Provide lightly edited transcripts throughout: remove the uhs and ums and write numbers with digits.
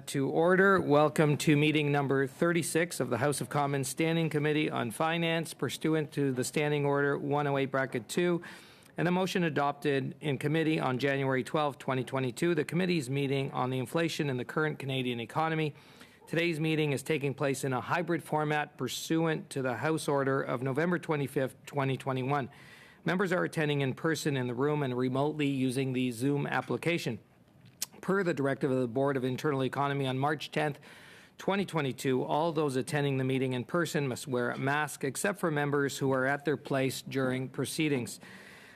To order. Welcome to meeting number 36 of the House of Commons Standing Committee on Finance, pursuant to the Standing Order 108(2), and a motion adopted in committee on January 12, 2022. The committee's meeting on the inflation in the current Canadian economy. Today's meeting is taking place in a hybrid format pursuant to the House Order of November 25, 2021. Members are attending in person in the room and remotely using the Zoom application. Per the directive of the Board of Internal Economy on March 10th, 2022, all those attending the meeting in person must wear a mask except for members who are at their place during proceedings.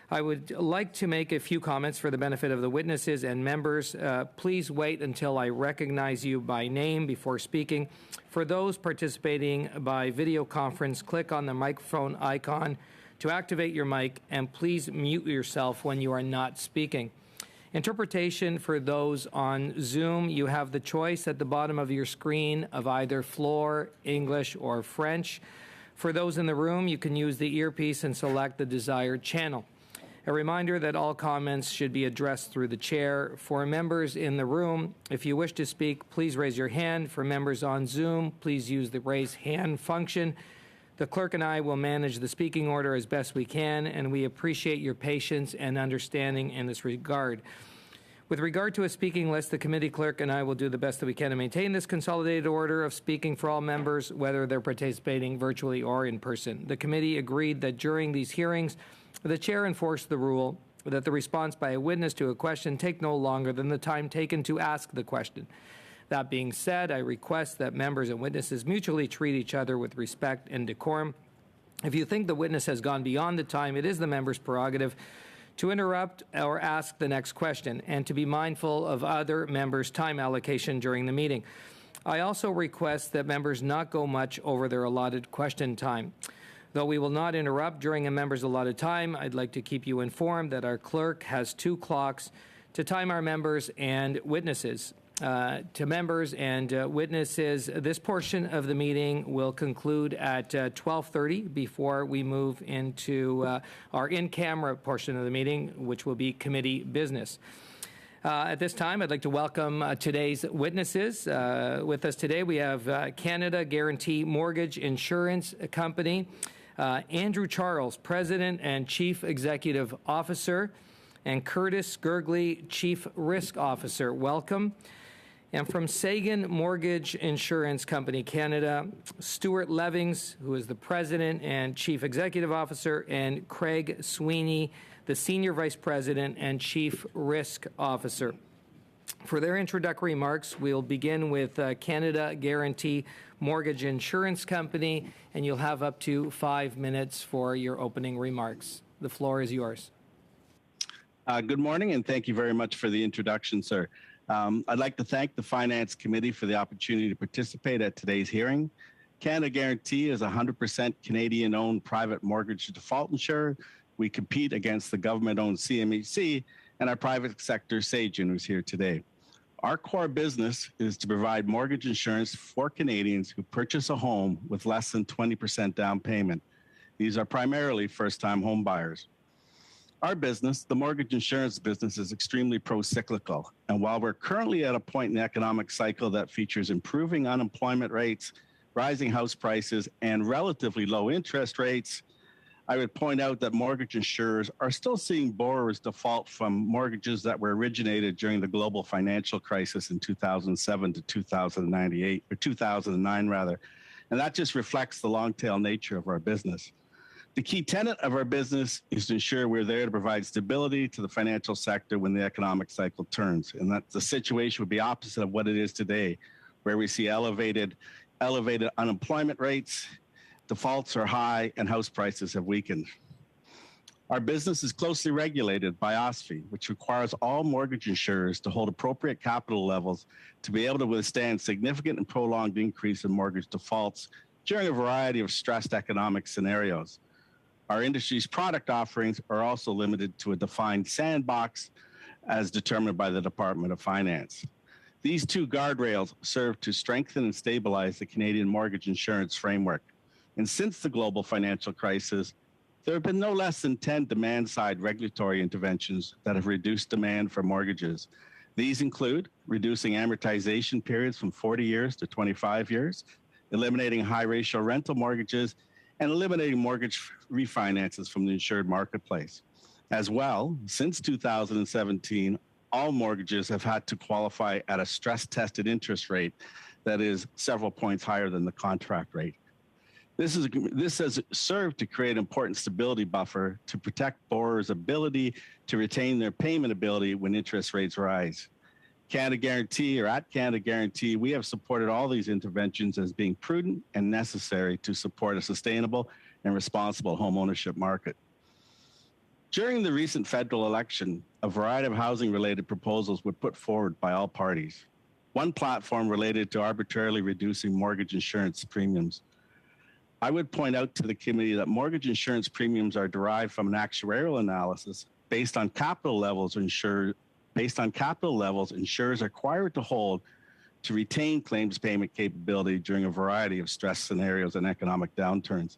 I would like to make a few comments for the benefit of the witnesses and members. Please wait until I recognize you by name before speaking. For those participating by video conference, click on the microphone icon to activate your mic, and please mute yourself when you are not speaking. Interpretation for those on Zoom, you have the choice at the bottom of your screen of either floor, English, or French. For those in the room, you can use the earpiece and select the desired channel. A reminder that all comments should be addressed through the chair. For members in the room, if you wish to speak, please raise your hand. For members on Zoom, please use the raise hand function. The clerk and I will manage the speaking order as best we can, and we appreciate your patience and understanding in this regard. With regard to a speaking list, the committee clerk and I will do the best that we can to maintain this consolidated order of speaking for all members, whether they're participating virtually or in person. The committee agreed that during these hearings, the chair enforced the rule that the response by a witness to a question take no longer than the time taken to ask the question. That being said, I request that members and witnesses mutually treat each other with respect and decorum. If you think the witness has gone beyond the time, it is the member's prerogative to interrupt or ask the next question, and to be mindful of other members' time allocation during the meeting. I also request that members not go much over their allotted question time. Though we will not interrupt during a member's allotted time, I'd like to keep you informed that our clerk has 2 clocks to time our members and witnesses. To members and witnesses, this portion of the meeting will conclude at 12:30 before we move into our in-camera portion of the meeting, which will be committee business. At this time, I'd like to welcome today's witnesses. With us today, we have Canada Guarantee Mortgage Insurance Company, Andrew Charles, President and Chief Executive Officer, and Curtis Gergley, Chief Risk Officer. Welcome. And from Sagan Mortgage Insurance Company Canada, Stuart Levings, who is the President and Chief Executive Officer, and Craig Sweeney, the Senior Vice President and Chief Risk Officer. For their introductory remarks, we'll begin with Canada Guarantee Mortgage Insurance Company, and you'll have up to 5 minutes for your opening remarks. The floor is yours. Good morning, and thank you very much for the introduction, sir. I'd like to thank the Finance Committee for the opportunity to participate at today's hearing. Canada Guarantee is a 100% Canadian-owned private mortgage default insurer. We compete against the government-owned CMHC and our private sector Sagen, who's here today. Our core business is to provide mortgage insurance for Canadians who purchase a home with less than 20% down payment. These are primarily first-time home buyers. Our business, the mortgage insurance business, is extremely pro-cyclical. And while we're currently at a point in the economic cycle that features improving unemployment rates, rising house prices, and relatively low interest rates, I would point out that mortgage insurers are still seeing borrowers default from mortgages that were originated during the global financial crisis in 2007 to 2009 rather. And that just reflects the long tail nature of our business. The key tenet of our business is to ensure we're there to provide stability to the financial sector when the economic cycle turns. And that the situation would be opposite of what it is today, where we see elevated unemployment rates, defaults are high, and house prices have weakened. Our business is closely regulated by OSFI, which requires all mortgage insurers to hold appropriate capital levels to be able to withstand significant and prolonged increase in mortgage defaults during a variety of stressed economic scenarios. Our industry's product offerings are also limited to a defined sandbox as determined by the Department of Finance. These two guardrails serve to strengthen and stabilize the Canadian mortgage insurance framework. And since the global financial crisis, there have been no less than 10 demand-side regulatory interventions that have reduced demand for mortgages. These include reducing amortization periods from 40 years to 25 years, eliminating high ratio rental mortgages, and eliminating mortgage refinances from the insured marketplace. As well, since 2017, all mortgages have had to qualify at a stress-tested interest rate that is several points higher than the contract rate. This has served to create an important stability buffer to protect borrowers' ability to retain their payment ability when interest rates rise. Canada Guarantee, or at Canada Guarantee, we have supported all these interventions as being prudent and necessary to support a sustainable and responsible home ownership market. During the recent federal election, a variety of housing-related proposals were put forward by all parties. One platform related to arbitrarily reducing mortgage insurance premiums. I would point out to the committee that mortgage insurance premiums are derived from an actuarial analysis based on capital levels insurers are required to hold to retain claims payment capability during a variety of stress scenarios and economic downturns.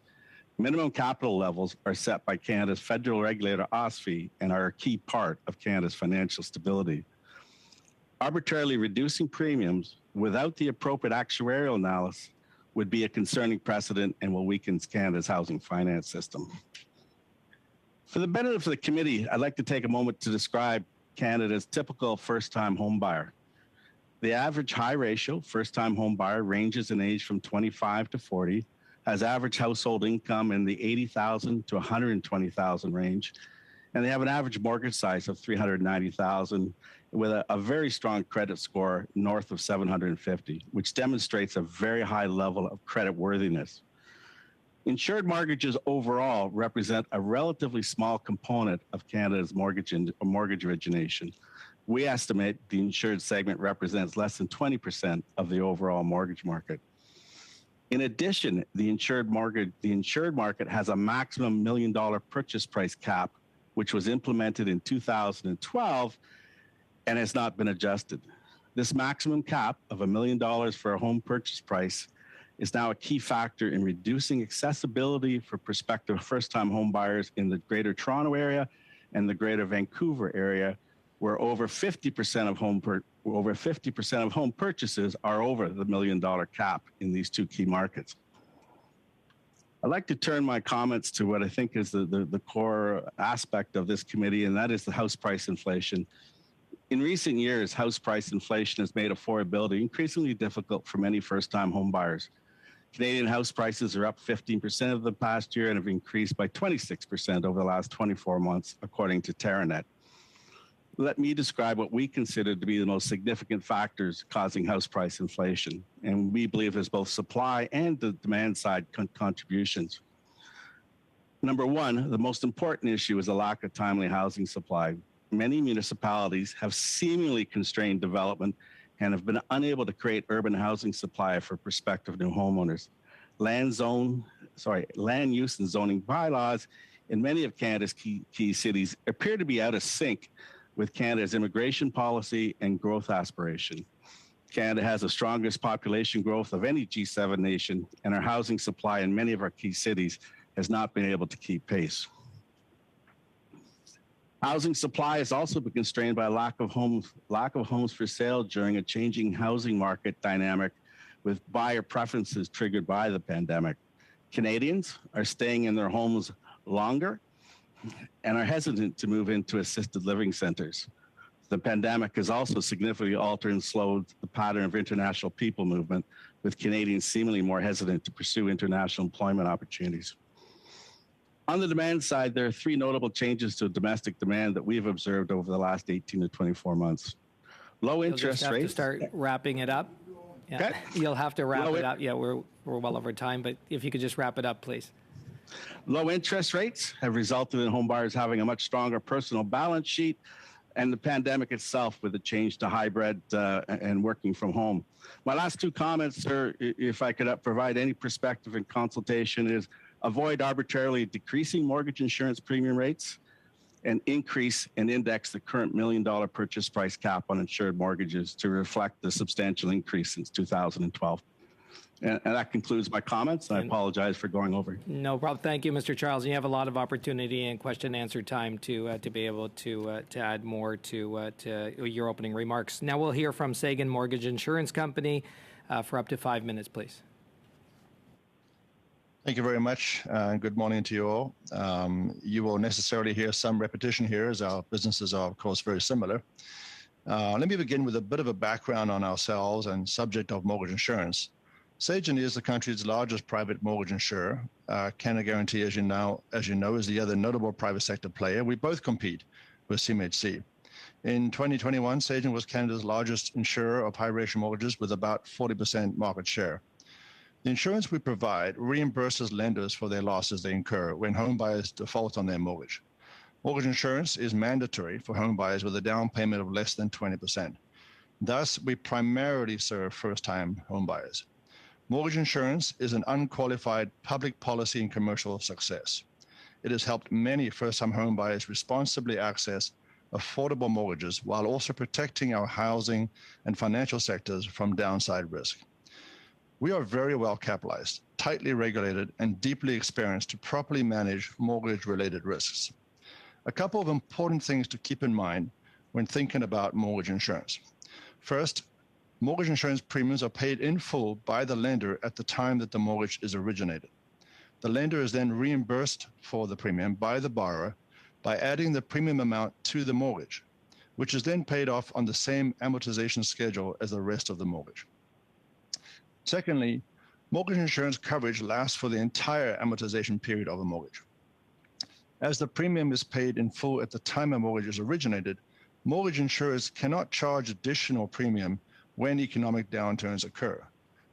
Minimum capital levels are set by Canada's federal regulator OSFI and are a key part of Canada's financial stability. Arbitrarily reducing premiums without the appropriate actuarial analysis would be a concerning precedent and will weaken Canada's housing finance system. For the benefit of the committee, I'd like to take a moment to describe Canada's typical first-time home buyer. The average high ratio first-time home buyer ranges in age from 25 to 40, has average household income in the $80,000 to $120,000 range, and they have an average mortgage size of $390,000 with a very strong credit score north of 750, which demonstrates a very high level of credit worthiness. Insured mortgages overall represent a relatively small component of Canada's mortgage origination. We estimate the insured segment represents less than 20% of the overall mortgage market. In addition, the insured market has a maximum $1 million purchase price cap, which was implemented in 2012 and has not been adjusted. This maximum cap of $1 million for a home purchase price is now a key factor in reducing accessibility for prospective first-time home buyers in the Greater Toronto area and the Greater Vancouver area, where over 50% of home purchases are over the $1 million cap in these two key markets. I'd like to turn my comments to what I think is the core aspect of this committee, and that is the house price inflation. In recent years, house price inflation has made affordability increasingly difficult for many first-time home buyers. Canadian house prices are up 15% over the past year and have increased by 26% over the last 24 months, according to Terranet. Let me describe what we consider to be the most significant factors causing house price inflation, and we believe there's both supply and the demand side contributions. Number one, the most important issue is a lack of timely housing supply. Many municipalities have seemingly constrained development and have been unable to create urban housing supply for prospective new homeowners. Land use and zoning bylaws in many of Canada's key cities appear to be out of sync with Canada's immigration policy and growth aspiration. Canada has the strongest population growth of any G7 nation, and our housing supply in many of our key cities has not been able to keep pace. Housing supply has also been constrained by lack of homes for sale during a changing housing market dynamic with buyer preferences triggered by the pandemic. Canadians are staying in their homes longer and are hesitant to move into assisted living centers. The pandemic has also significantly altered and slowed the pattern of international people movement, with Canadians seemingly more hesitant to pursue international employment opportunities. On the demand side, there are three notable changes to domestic demand that we've observed over the last 18 to 24 months. Low interest rates. You'll just have to start wrapping it up. Yeah. Okay. You'll have to wrap it up. Yeah, we're well over time, but if you could just wrap it up, please. Low interest rates have resulted in home buyers having a much stronger personal balance sheet, and the pandemic itself with a change to hybrid and working from home. My last two comments, sir, if I could provide any perspective and consultation, is avoid arbitrarily decreasing mortgage insurance premium rates and increase and index the current $1 million purchase price cap on insured mortgages to reflect the substantial increase since 2012. And that concludes my comments. I apologize for going over. No problem. Thank you, Mr. Charles. You have a lot of opportunity and question and answer time to be able to add more to your opening remarks. Now we'll hear from Sagan Mortgage Insurance Company for up to 5 minutes, please. Thank you very much, and good morning to you all. You will necessarily hear some repetition here, as our businesses are, of course, very similar. Let me begin with a bit of a background on ourselves and subject of mortgage insurance. Sagen is the country's largest private mortgage insurer. Canada Guarantee, as you know, is the other notable private sector player. We both compete with CMHC. In 2021, Sagen was Canada's largest insurer of high-ratio mortgages with about 40% market share. The insurance we provide reimburses lenders for their losses they incur when home buyers default on their mortgage. Mortgage insurance is mandatory for home buyers with a down payment of less than 20%. Thus, we primarily serve first-time home buyers. Mortgage insurance is an unqualified public policy and commercial success. It has helped many first-time home buyers responsibly access affordable mortgages while also protecting our housing and financial sectors from downside risk. We are very well capitalized, tightly regulated, and deeply experienced to properly manage mortgage-related risks. A couple of important things to keep in mind when thinking about mortgage insurance. First, mortgage insurance premiums are paid in full by the lender at the time that the mortgage is originated. The lender is then reimbursed for the premium by the borrower by adding the premium amount to the mortgage, which is then paid off on the same amortization schedule as the rest of the mortgage. Secondly, mortgage insurance coverage lasts for the entire amortization period of a mortgage. As the premium is paid in full at the time a mortgage is originated, mortgage insurers cannot charge additional premium when economic downturns occur.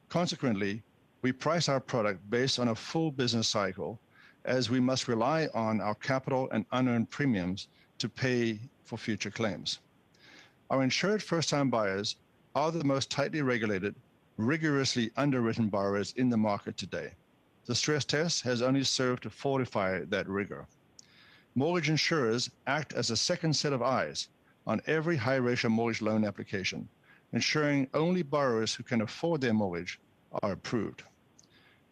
Consequently, we price our product based on a full business cycle, as we must rely on our capital and unearned premiums to pay for future claims. Our insured first-time buyers are the most tightly regulated, rigorously underwritten borrowers in the market today. The stress test has only served to fortify that rigor. Mortgage insurers act as a second set of eyes on every high-ratio mortgage loan application, ensuring only borrowers who can afford their mortgage are approved.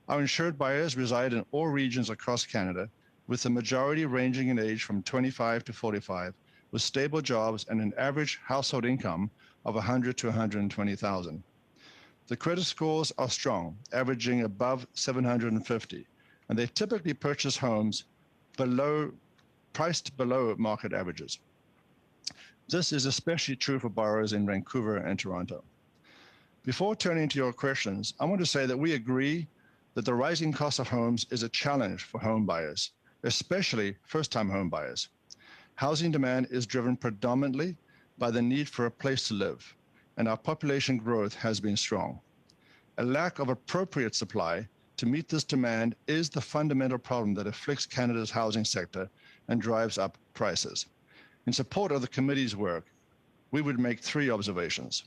Our insured buyers reside in all regions across Canada, with the majority ranging in age from 25 to 45, with stable jobs and an average household income of $100,000 to $120,000. The credit scores are strong, averaging above 750, and they typically purchase homes priced below market averages. This is especially true for borrowers in Vancouver and Toronto. Before turning to your questions, I want to say that we agree that the rising cost of homes is a challenge for home buyers, especially first-time home buyers. Housing demand is driven predominantly by the need for a place to live, and our population growth has been strong. A lack of appropriate supply to meet this demand is the fundamental problem that afflicts Canada's housing sector and drives up prices. In support of the committee's work, we would make 3 observations.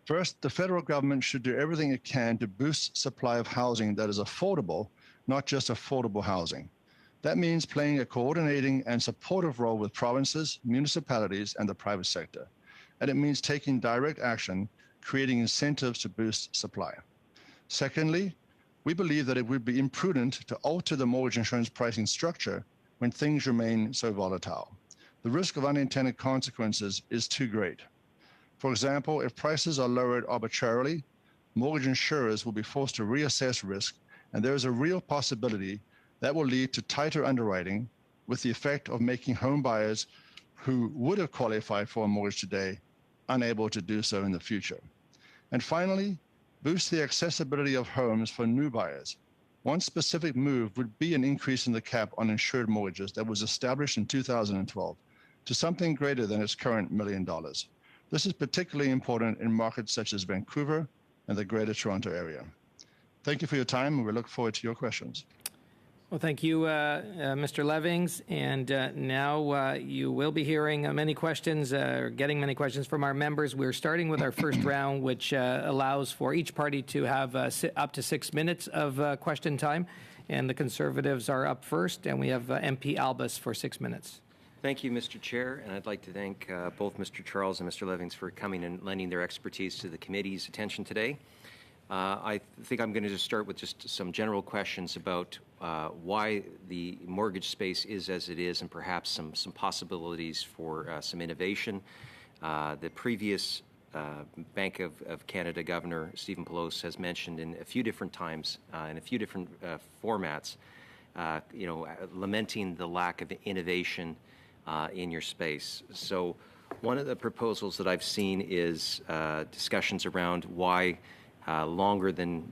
First, the federal government should do everything it can to boost supply of housing that is affordable, not just affordable housing. That means playing a coordinating and supportive role with provinces, municipalities, and the private sector. And it means taking direct action, creating incentives to boost supply. Secondly, we believe that it would be imprudent to alter the mortgage insurance pricing structure when things remain so volatile. The risk of unintended consequences is too great. For example, if prices are lowered arbitrarily, mortgage insurers will be forced to reassess risk, and there is a real possibility that will lead to tighter underwriting, with the effect of making home buyers who would have qualified for a mortgage today unable to do so in the future. And finally, boost the accessibility of homes for new buyers. One specific move would be an increase in the cap on insured mortgages that was established in 2012 to something greater than its current $1 million. This is particularly important in markets such as Vancouver and the Greater Toronto area. Thank you for your time, and we look forward to your questions. Well, thank you, Mr. Levings. And now you will be hearing many questions, or getting many questions from our members. We're starting with our first round, which allows for each party to have up to 6 minutes of question time. And the Conservatives are up first, and we have MP Albus for 6 minutes. Thank you, Mr. Chair, and I'd like to thank both Mr. Charles and Mr. Levings for coming and lending their expertise to the committee's attention today. I think I'm going to just start with just some general questions about why the mortgage space is as it is, and perhaps some possibilities for some innovation. The previous Bank of Canada Governor, Stephen Pelosi, has mentioned in a few different times, in a few different formats, lamenting the lack of innovation in your space. So one of the proposals that I've seen is discussions around why longer than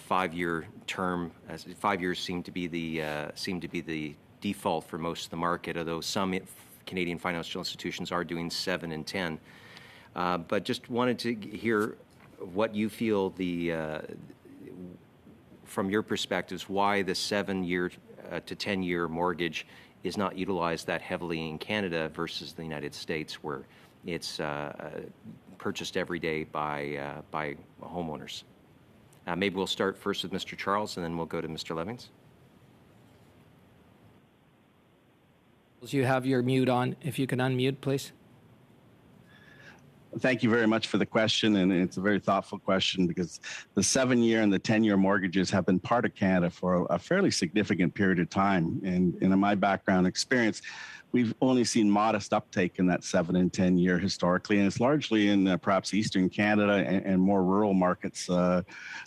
5-year term, as 5 years seem to be the default for most of the market, although some Canadian financial institutions are doing 7 and 10. But just wanted to hear what you feel from your perspectives, why the 7-year to 10-year mortgage is not utilized that heavily in Canada versus the United States, where it's purchased every day by homeowners. Maybe we'll start first with Mr. Charles, and then we'll go to Mr. Levings. You have your mute on. If you can unmute, please. Thank you very much for the question, and it's a very thoughtful question because the 7-year and the 10-year mortgages have been part of Canada for a fairly significant period of time. And in my background experience, we've only seen modest uptake in that 7 and 10-year historically, and it's largely in perhaps Eastern Canada and more rural markets of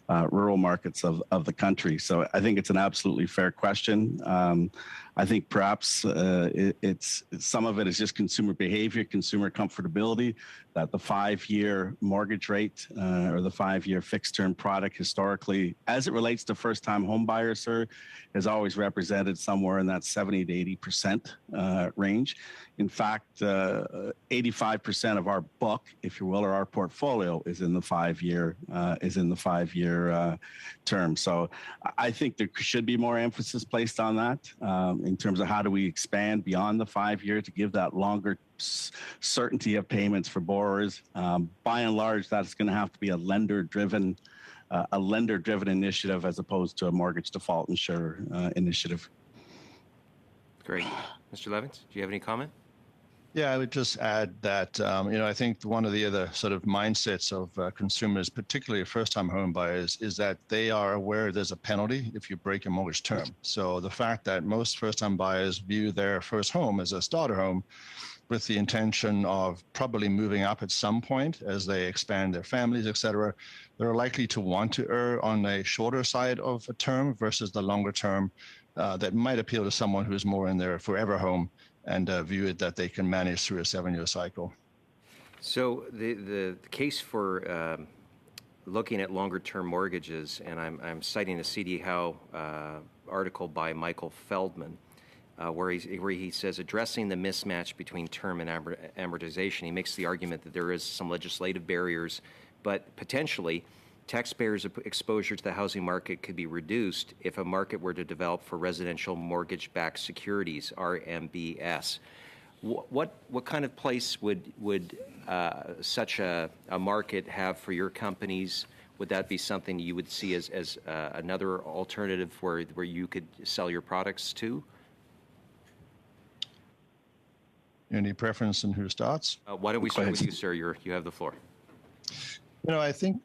the country. So I think it's an absolutely fair question. I think perhaps it's some of it is just consumer behavior, consumer comfortability, that the 5-year mortgage rate or the 5-year fixed term product historically, as it relates to first-time home buyers, sir, has always represented somewhere in that 70 to 80% range. In fact, 85% of our book, if you will, or our portfolio is in the 5-year term. So I think there should be more emphasis placed on that in terms of how do we expand beyond the 5-year to give that longer certainty of payments for borrowers. By and large, that's going to have to be a lender-driven initiative as opposed to a mortgage default insurer initiative. Great. Mr. Levins, do you have any comment? Yeah, I would just add that, I think one of the other sort of mindsets of consumers, particularly first-time home buyers, is that they are aware there's a penalty if you break a mortgage term. So the fact that most first-time buyers view their first home as a starter home with the intention of probably moving up at some point as they expand their families, et cetera, they're likely to want to err on a shorter side of a term versus the longer term that might appeal to someone who's more in their forever home and view it that they can manage through a 7-year cycle. So the case for looking at longer-term mortgages, and I'm citing a CD Howe article by Michael Feldman, where he says, addressing the mismatch between term and amortization, he makes the argument that there is some legislative barriers, but potentially taxpayers' exposure to the housing market could be reduced if a market were to develop for residential mortgage-backed securities, RMBS. What kind of place would such a market have for your companies? Would that be something you would see as another alternative where you could sell your products to? Any preference in who starts? Why don't we start with you, sir? You have the floor. I think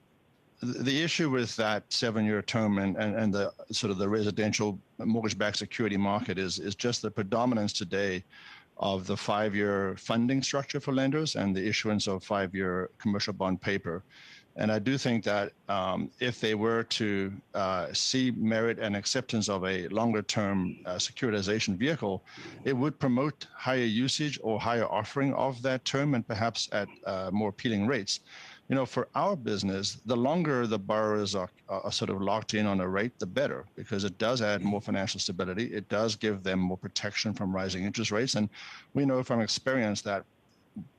the issue with that 7-year term and the sort of the residential mortgage-backed security market is just the predominance today of the 5-year funding structure for lenders and the issuance of 5-year commercial bond paper. And I do think that if they were to see merit and acceptance of a longer-term securitization vehicle, it would promote higher usage or higher offering of that term and perhaps at more appealing rates. For our business, the longer the borrowers are sort of locked in on a rate, the better, because it does add more financial stability. It does give them more protection from rising interest rates. And we know from experience that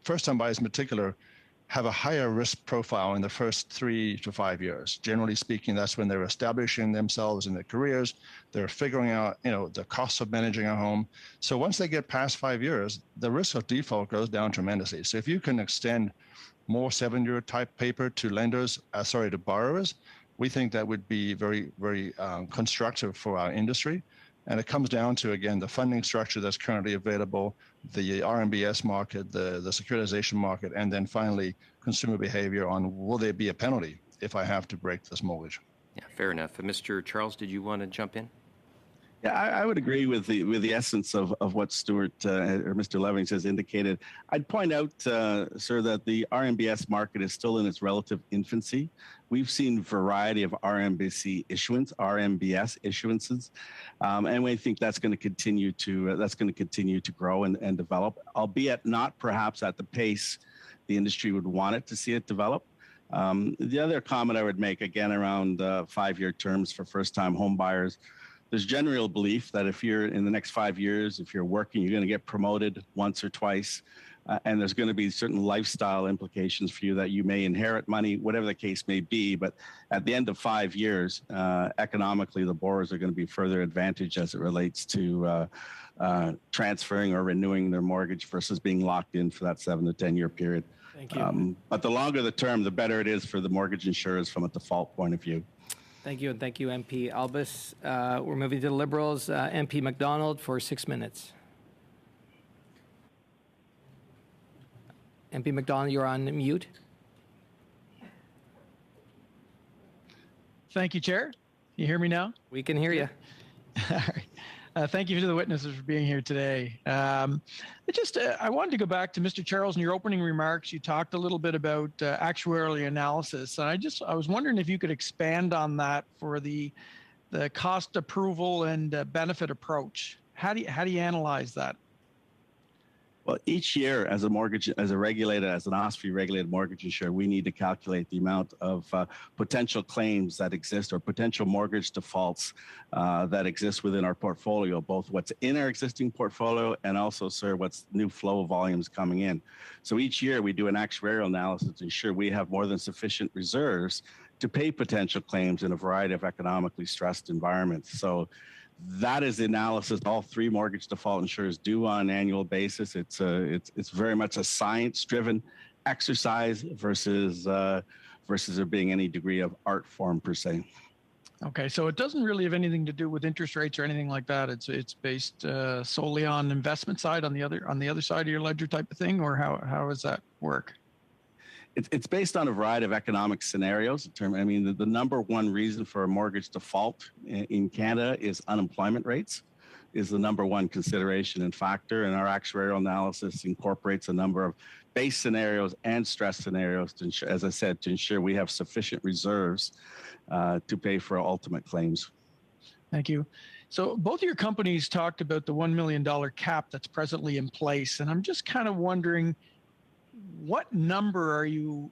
first-time buyers in particular have a higher risk profile in the first 3 to 5 years. Generally speaking, that's when they're establishing themselves in their careers. They're figuring out, the costs of managing a home. So once they get past 5 years, the risk of default goes down tremendously. So if you can extend more 7-year type paper to to borrowers, we think that would be very, very constructive for our industry. And it comes down to, again, the funding structure that's currently available, the RMBS market, the securitization market, and then finally consumer behavior on will there be a penalty if I have to break this mortgage. Yeah, fair enough. Mr. Charles, did you want to jump in? Yeah, I would agree with the essence of what Stuart or Mr. Levings has indicated. I'd point out, sir, that the RMBS market is still in its relative infancy. We've seen a variety of RMBS issuances, and we think that's going to continue to grow and develop, albeit not perhaps at the pace the industry would want it to see it develop. The other comment I would make, again, around 5-year terms for first-time home buyers. There's general belief that if you're in the next 5 years, if you're working, you're going to get promoted once or twice, and there's going to be certain lifestyle implications for you that you may inherit money, whatever the case may be. But at the end of 5 years, economically, the borrowers are going to be further advantaged as it relates to transferring or renewing their mortgage versus being locked in for that 7 to 10 year period. Thank you. But the longer the term, the better it is for the mortgage insurers from a default point of view. Thank you, and thank you, MP Albus. We're moving to the Liberals. MP MacDonald for 6 minutes. MP MacDonald, you're on mute. Thank you, Chair. You hear me now? We can hear you. All right. Thank you to the witnesses for being here today. I wanted to go back to Mr. Charles. In your opening remarks, you talked a little bit about actuarial analysis, and I was wondering if you could expand on that for the cost approval and benefit approach. How do you analyze that? Well, each year as an OSFI regulated mortgage insurer, we need to calculate the amount of potential claims that exist or potential mortgage defaults that exist within our portfolio, both what's in our existing portfolio and also, sir, what's new flow volumes coming in. So each year we do an actuarial analysis to ensure we have more than sufficient reserves to pay potential claims in a variety of economically stressed environments. So that is the analysis all 3 mortgage default insurers do on an annual basis. It's very much a science-driven exercise versus there being any degree of art form per se. Okay, so it doesn't really have anything to do with interest rates or anything like that. It's based solely on investment side on the other side of your ledger type of thing, or how does that work? It's based on a variety of economic scenarios. The number one reason for a mortgage default in Canada is unemployment rates, is the number one consideration and factor. And our actuarial analysis incorporates a number of base scenarios and stress scenarios to ensure, as I said, to ensure we have sufficient reserves to pay for ultimate claims. Thank you. So both of your companies talked about the $1 million cap that's presently in place. And I'm just kind of wondering, what number are you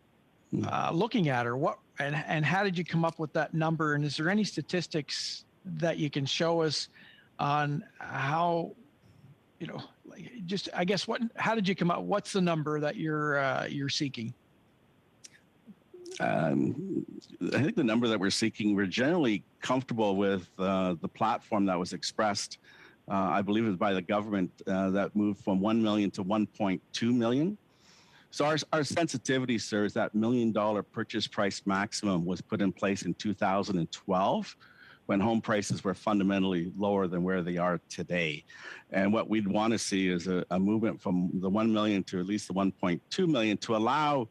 looking at, or what, and how did you come up with that number? And is there any statistics that you can show us on how, how did you come up? What's the number that you're seeking? I think the number that we're seeking, we're generally comfortable with the platform that was expressed. I believe it was by the government that moved from 1 million to 1.2 million. So our sensitivity, sir, is that $1 million purchase price maximum was put in place in 2012 when home prices were fundamentally lower than where they are today. And what we'd want to see is a movement from the 1 million to at least the 1.2 million to allow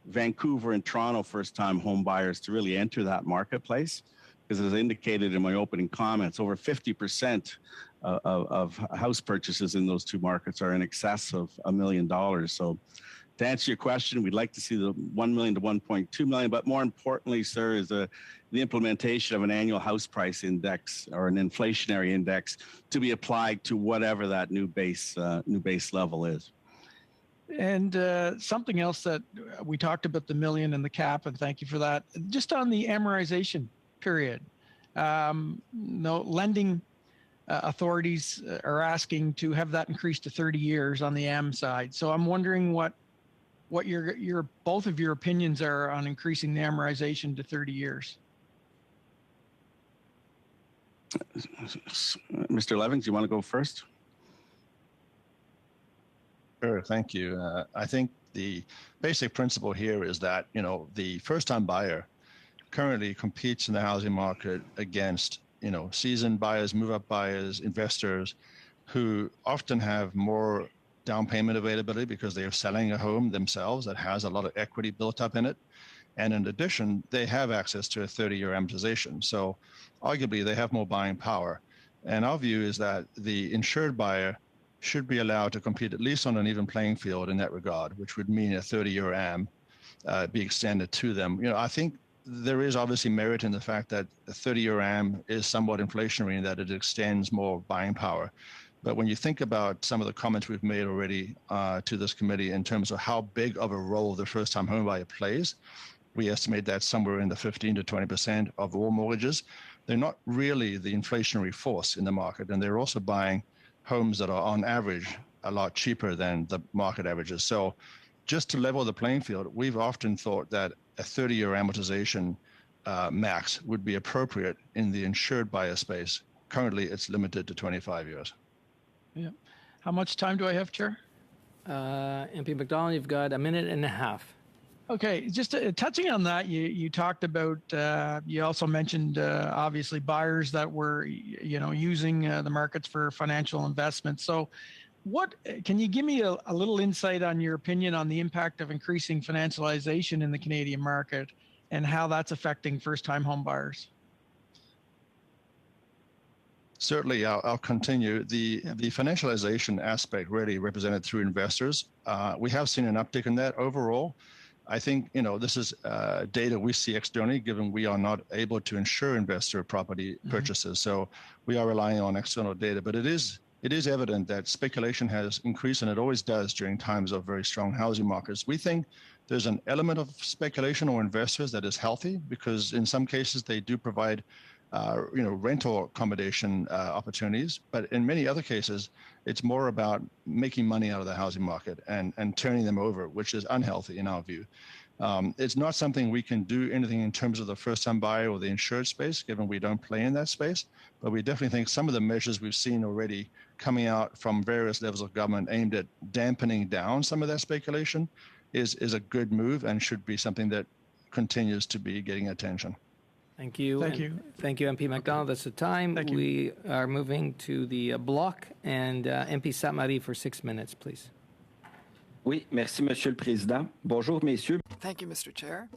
Vancouver and Toronto first-time home buyers to really enter that marketplace. Because as indicated in my opening comments, over 50% of house purchases in those 2 markets are in excess of $1 million. So to answer your question, we'd like to see the 1 million to 1.2 million, but more importantly, sir, is the implementation of an annual house price index or an inflationary index to be applied to whatever that new base level is. And something else that we talked about, the million and the cap, and thank you for that. Just on the amortization period, lending authorities are asking to have that increased to 30 years on the AM side. So I'm wondering what your both of your opinions are on increasing the amortization to 30 years. Mr. Levings, you want to go first? Sure, thank you. I think the basic principle here is that, the first-time buyer currently competes in the housing market against, seasoned buyers, move-up buyers, investors who often have more down payment availability because they are selling a home themselves that has a lot of equity built up in it. And in addition, they have access to a 30-year amortization. So arguably, they have more buying power. And our view is that the insured buyer should be allowed to compete at least on an even playing field in that regard, which would mean a 30-year AM be extended to them. I think there is obviously merit in the fact that a 30-year AM is somewhat inflationary in that it extends more buying power. But when you think about some of the comments we've made already to this committee in terms of how big of a role the first-time homebuyer plays, we estimate that somewhere in the 15 to 20% of all mortgages. They're not really the inflationary force in the market, and they're also buying homes that are on average a lot cheaper than the market averages. So just to level the playing field, we've often thought that a 30-year amortization max would be appropriate in the insured buyer space. Currently, it's limited to 25 years. Yeah. How much time do I have, Chair? MP McDonald, you've got a minute and a half. Okay, just touching on that, you talked about, you also mentioned obviously buyers that were, using the markets for financial investment. So can you give me a little insight on your opinion on the impact of increasing financialization in the Canadian market and how that's affecting first-time home buyers? Certainly, I'll continue. The financialization aspect really represented through investors. We have seen an uptick in that overall. I think, this is data we see externally, given we are not able to insure investor property purchases. So we are relying on external data, but it is evident that speculation has increased, and it always does during times of very strong housing markets. We think there's an element of speculation or investors that is healthy, because in some cases they do provide rental accommodation opportunities, but in many other cases, it's more about making money out of the housing market and turning them over, which is unhealthy in our view. It's not something we can do anything in terms of the first-time buyer or the insured space, given we don't play in that space, but we definitely think some of the measures we've seen already coming out from various levels of government aimed at dampening down some of that speculation is a good move and should be something that continues to be getting attention. Thank you. Thank you, MP McDonald. That's the time. We are moving to the block, and MP Satmari for 6 minutes, please. Oui, merci, Monsieur le Président. Bonjour, messieurs. Thank you, Mr. Chair.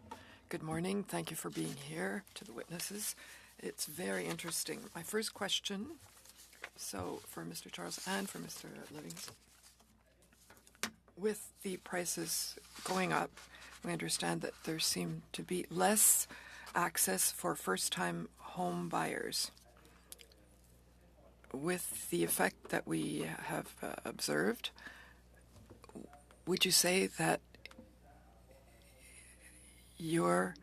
Good morning. Thank you for being here, to the witnesses. It's very interesting. My first question, so for Mr. Charles and for Mr. Livings, with the prices going up, we understand that there seem to be less access for first-time home buyers. With the effect that we have observed, would you say that your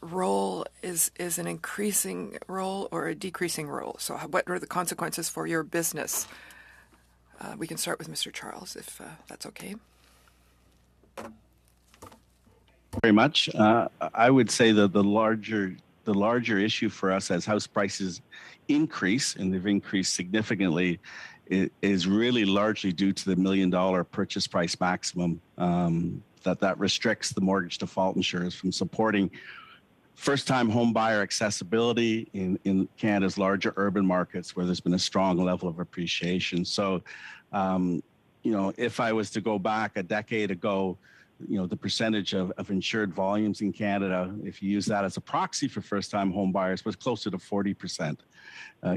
role is an increasing role or a decreasing role? So what are the consequences for your business? We can start with Mr. Charles, if that's okay. Very much. I would say that the larger issue for us as house prices increase, and they've increased significantly, is really largely due to the $1 million purchase price maximum that restricts the mortgage default insurers from supporting first-time home buyer accessibility in Canada's larger urban markets where there's been a strong level of appreciation. So, if I was to go back a decade ago, the percentage of insured volumes in Canada, if you use that as a proxy for first-time home buyers, was closer to 40%.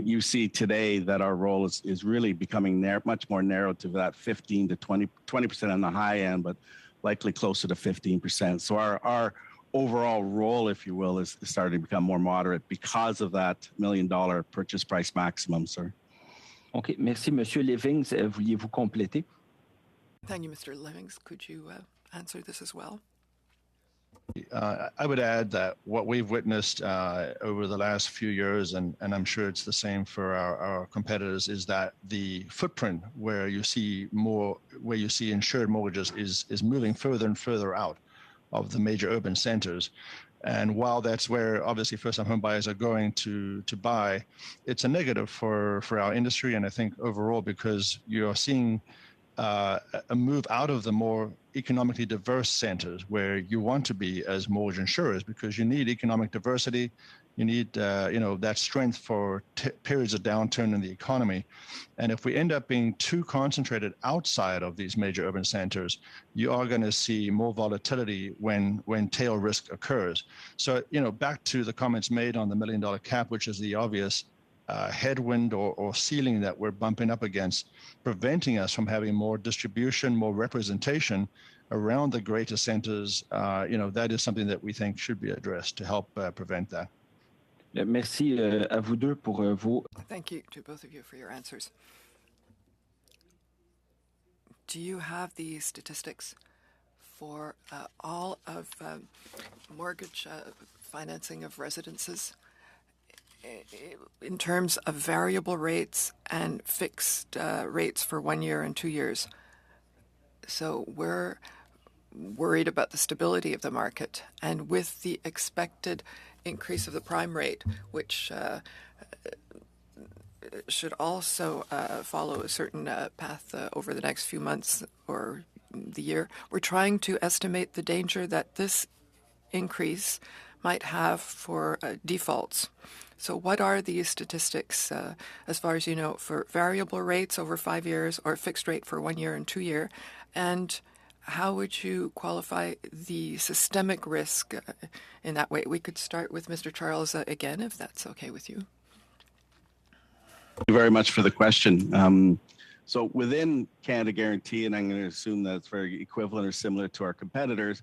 You see today that our role is really becoming much more narrow to that 15 to 20% on the high end, but likely closer to 15%. So our overall role, if you will, is starting to become more moderate because of that $1 million purchase price maximum, sir. OK. Merci, Monsieur Livings. Vouliez-vous compléter? Thank you, Mr. Livings. Could you answer this as well? I would add that what we've witnessed over the last few years, and I'm sure it's the same for our competitors, is that the footprint where you see insured mortgages is moving further and further out of the major urban centers. And while that's where obviously first-time home buyers are going to buy, it's a negative for our industry, and I think overall, because you are seeing a move out of the more economically diverse centers where you want to be as mortgage insurers, because you need economic diversity. You need, that strength for periods of downturn in the economy. And if we end up being too concentrated outside of these major urban centers, you are going to see more volatility when tail risk occurs. So, back to the comments made on the $1 million cap, which is the obvious headwind or ceiling that we're bumping up against, preventing us from having more distribution, more representation around the greater centers. That is something that we think should be addressed to help prevent that. Merci à vous deux pour vos... Thank you to both of you for your answers. Do you have the statistics for all of mortgage financing of residences in terms of variable rates and fixed rates for 1 year and 2 years? So we're worried about the stability of the market, and with the expected increase of the prime rate, which should also follow a certain path over the next few months or the year, we're trying to estimate the danger that this increase might have for defaults. So what are the statistics, as far as you know, for variable rates over 5 years or fixed rate for 1 year and 2 year? And how would you qualify the systemic risk in that way? We could start with Mr. Charles again, if that's okay with you. Thank you very much for the question. So within Canada Guarantee, and I'm going to assume that it's very equivalent or similar to our competitors,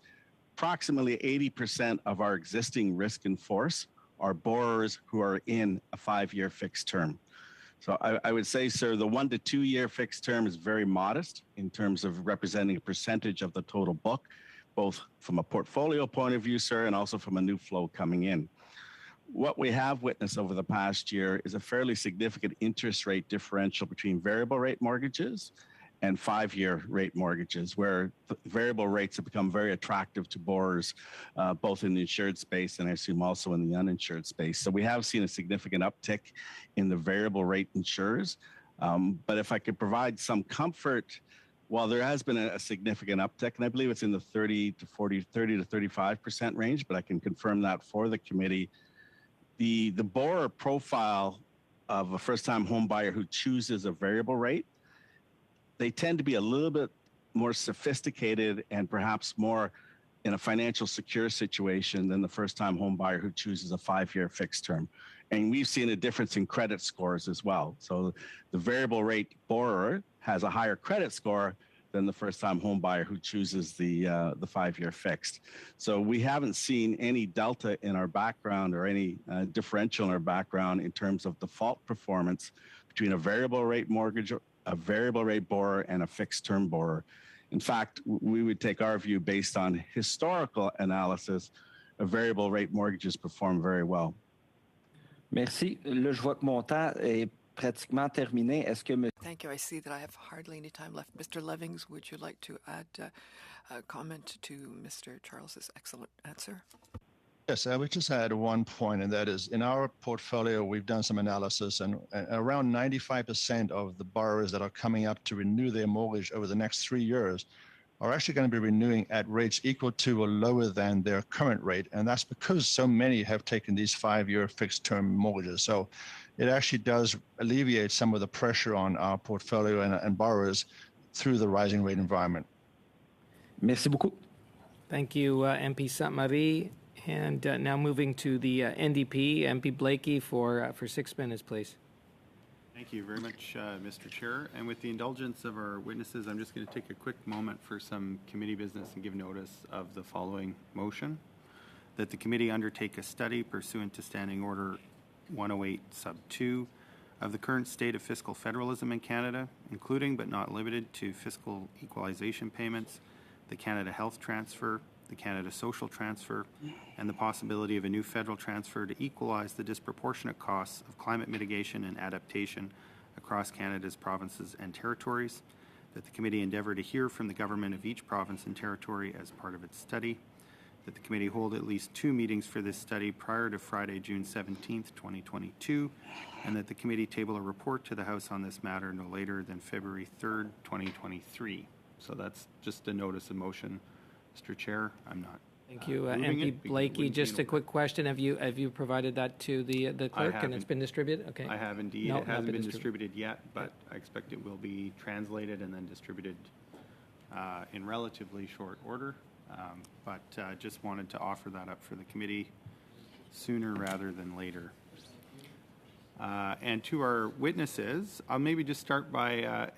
approximately 80% of our existing risk in force are borrowers who are in a 5-year fixed term. So I would say, sir, the 1 to 2 year fixed term is very modest in terms of representing a percentage of the total book, both from a portfolio point of view, sir, and also from a new flow coming in. What we have witnessed over the past year is a fairly significant interest rate differential between variable rate mortgages and 5-year rate mortgages, where variable rates have become very attractive to borrowers, both in the insured space and I assume also in the uninsured space. So we have seen a significant uptick in the variable rate insurers. But if I could provide some comfort, while there has been a significant uptick, and I believe it's in the 30 to 35% range, but I can confirm that for the committee, the borrower profile of a first-time home buyer who chooses a variable rate, they tend to be a little bit more sophisticated and perhaps more in a financial secure situation than the first-time home buyer who chooses a 5-year fixed term. And we've seen a difference in credit scores as well. So the variable rate borrower has a higher credit score than the first-time home buyer who chooses the 5-year fixed. So we haven't seen any delta in our background or any differential in our background in terms of default performance between a variable rate mortgage, a variable rate borrower, and a fixed term borrower. In fact, we would take our view based on historical analysis, a variable rate mortgages perform very well. Merci. Là, je vois que mon temps est pratiquement terminé. Est-ce que... Thank you. I see that I have hardly any time left. Mr. Levings, would you like to add a comment to Mr. Charles's excellent answer? Yes, I would just add one point, and that is in our portfolio, we've done some analysis, and around 95% of the borrowers that are coming up to renew their mortgage over the next 3 years are actually going to be renewing at rates equal to or lower than their current rate. And that's because so many have taken these 5-year fixed term mortgages. So it actually does alleviate some of the pressure on our portfolio and borrowers through the rising rate environment. Merci beaucoup. Thank you, MP Sainte-Marie. And now moving to the NDP, MP Blakey for 6 minutes, please. Thank you very much, Mr. Chair. And with the indulgence of our witnesses, I'm just going to take a quick moment for some committee business and give notice of the following motion. That the committee undertake a study pursuant to Standing Order 108 Sub 2 of the current state of fiscal federalism in Canada, including but not limited to fiscal equalization payments, the Canada Health Transfer, the Canada Social Transfer, and the possibility of a new federal transfer to equalize the disproportionate costs of climate mitigation and adaptation across Canada's provinces and territories, that the committee endeavour to hear from the government of each province and territory as part of its study, that the committee hold at least 2 meetings for this study prior to Friday, June 17th, 2022, and that the committee table a report to the House on this matter no later than February 3rd, 2023. So that's just a notice of motion, Mr. Chair. I'm not. Thank you, moving MP it because Blakey. wouldn't Just be a quick question: Have you provided that to the clerk, and it's been distributed? Okay. I have indeed. No, it hasn't not been distributed yet, but I expect it will be translated and then distributed in relatively short order. But just wanted to offer that up for the committee sooner rather than later. And to our witnesses, I'll maybe just start by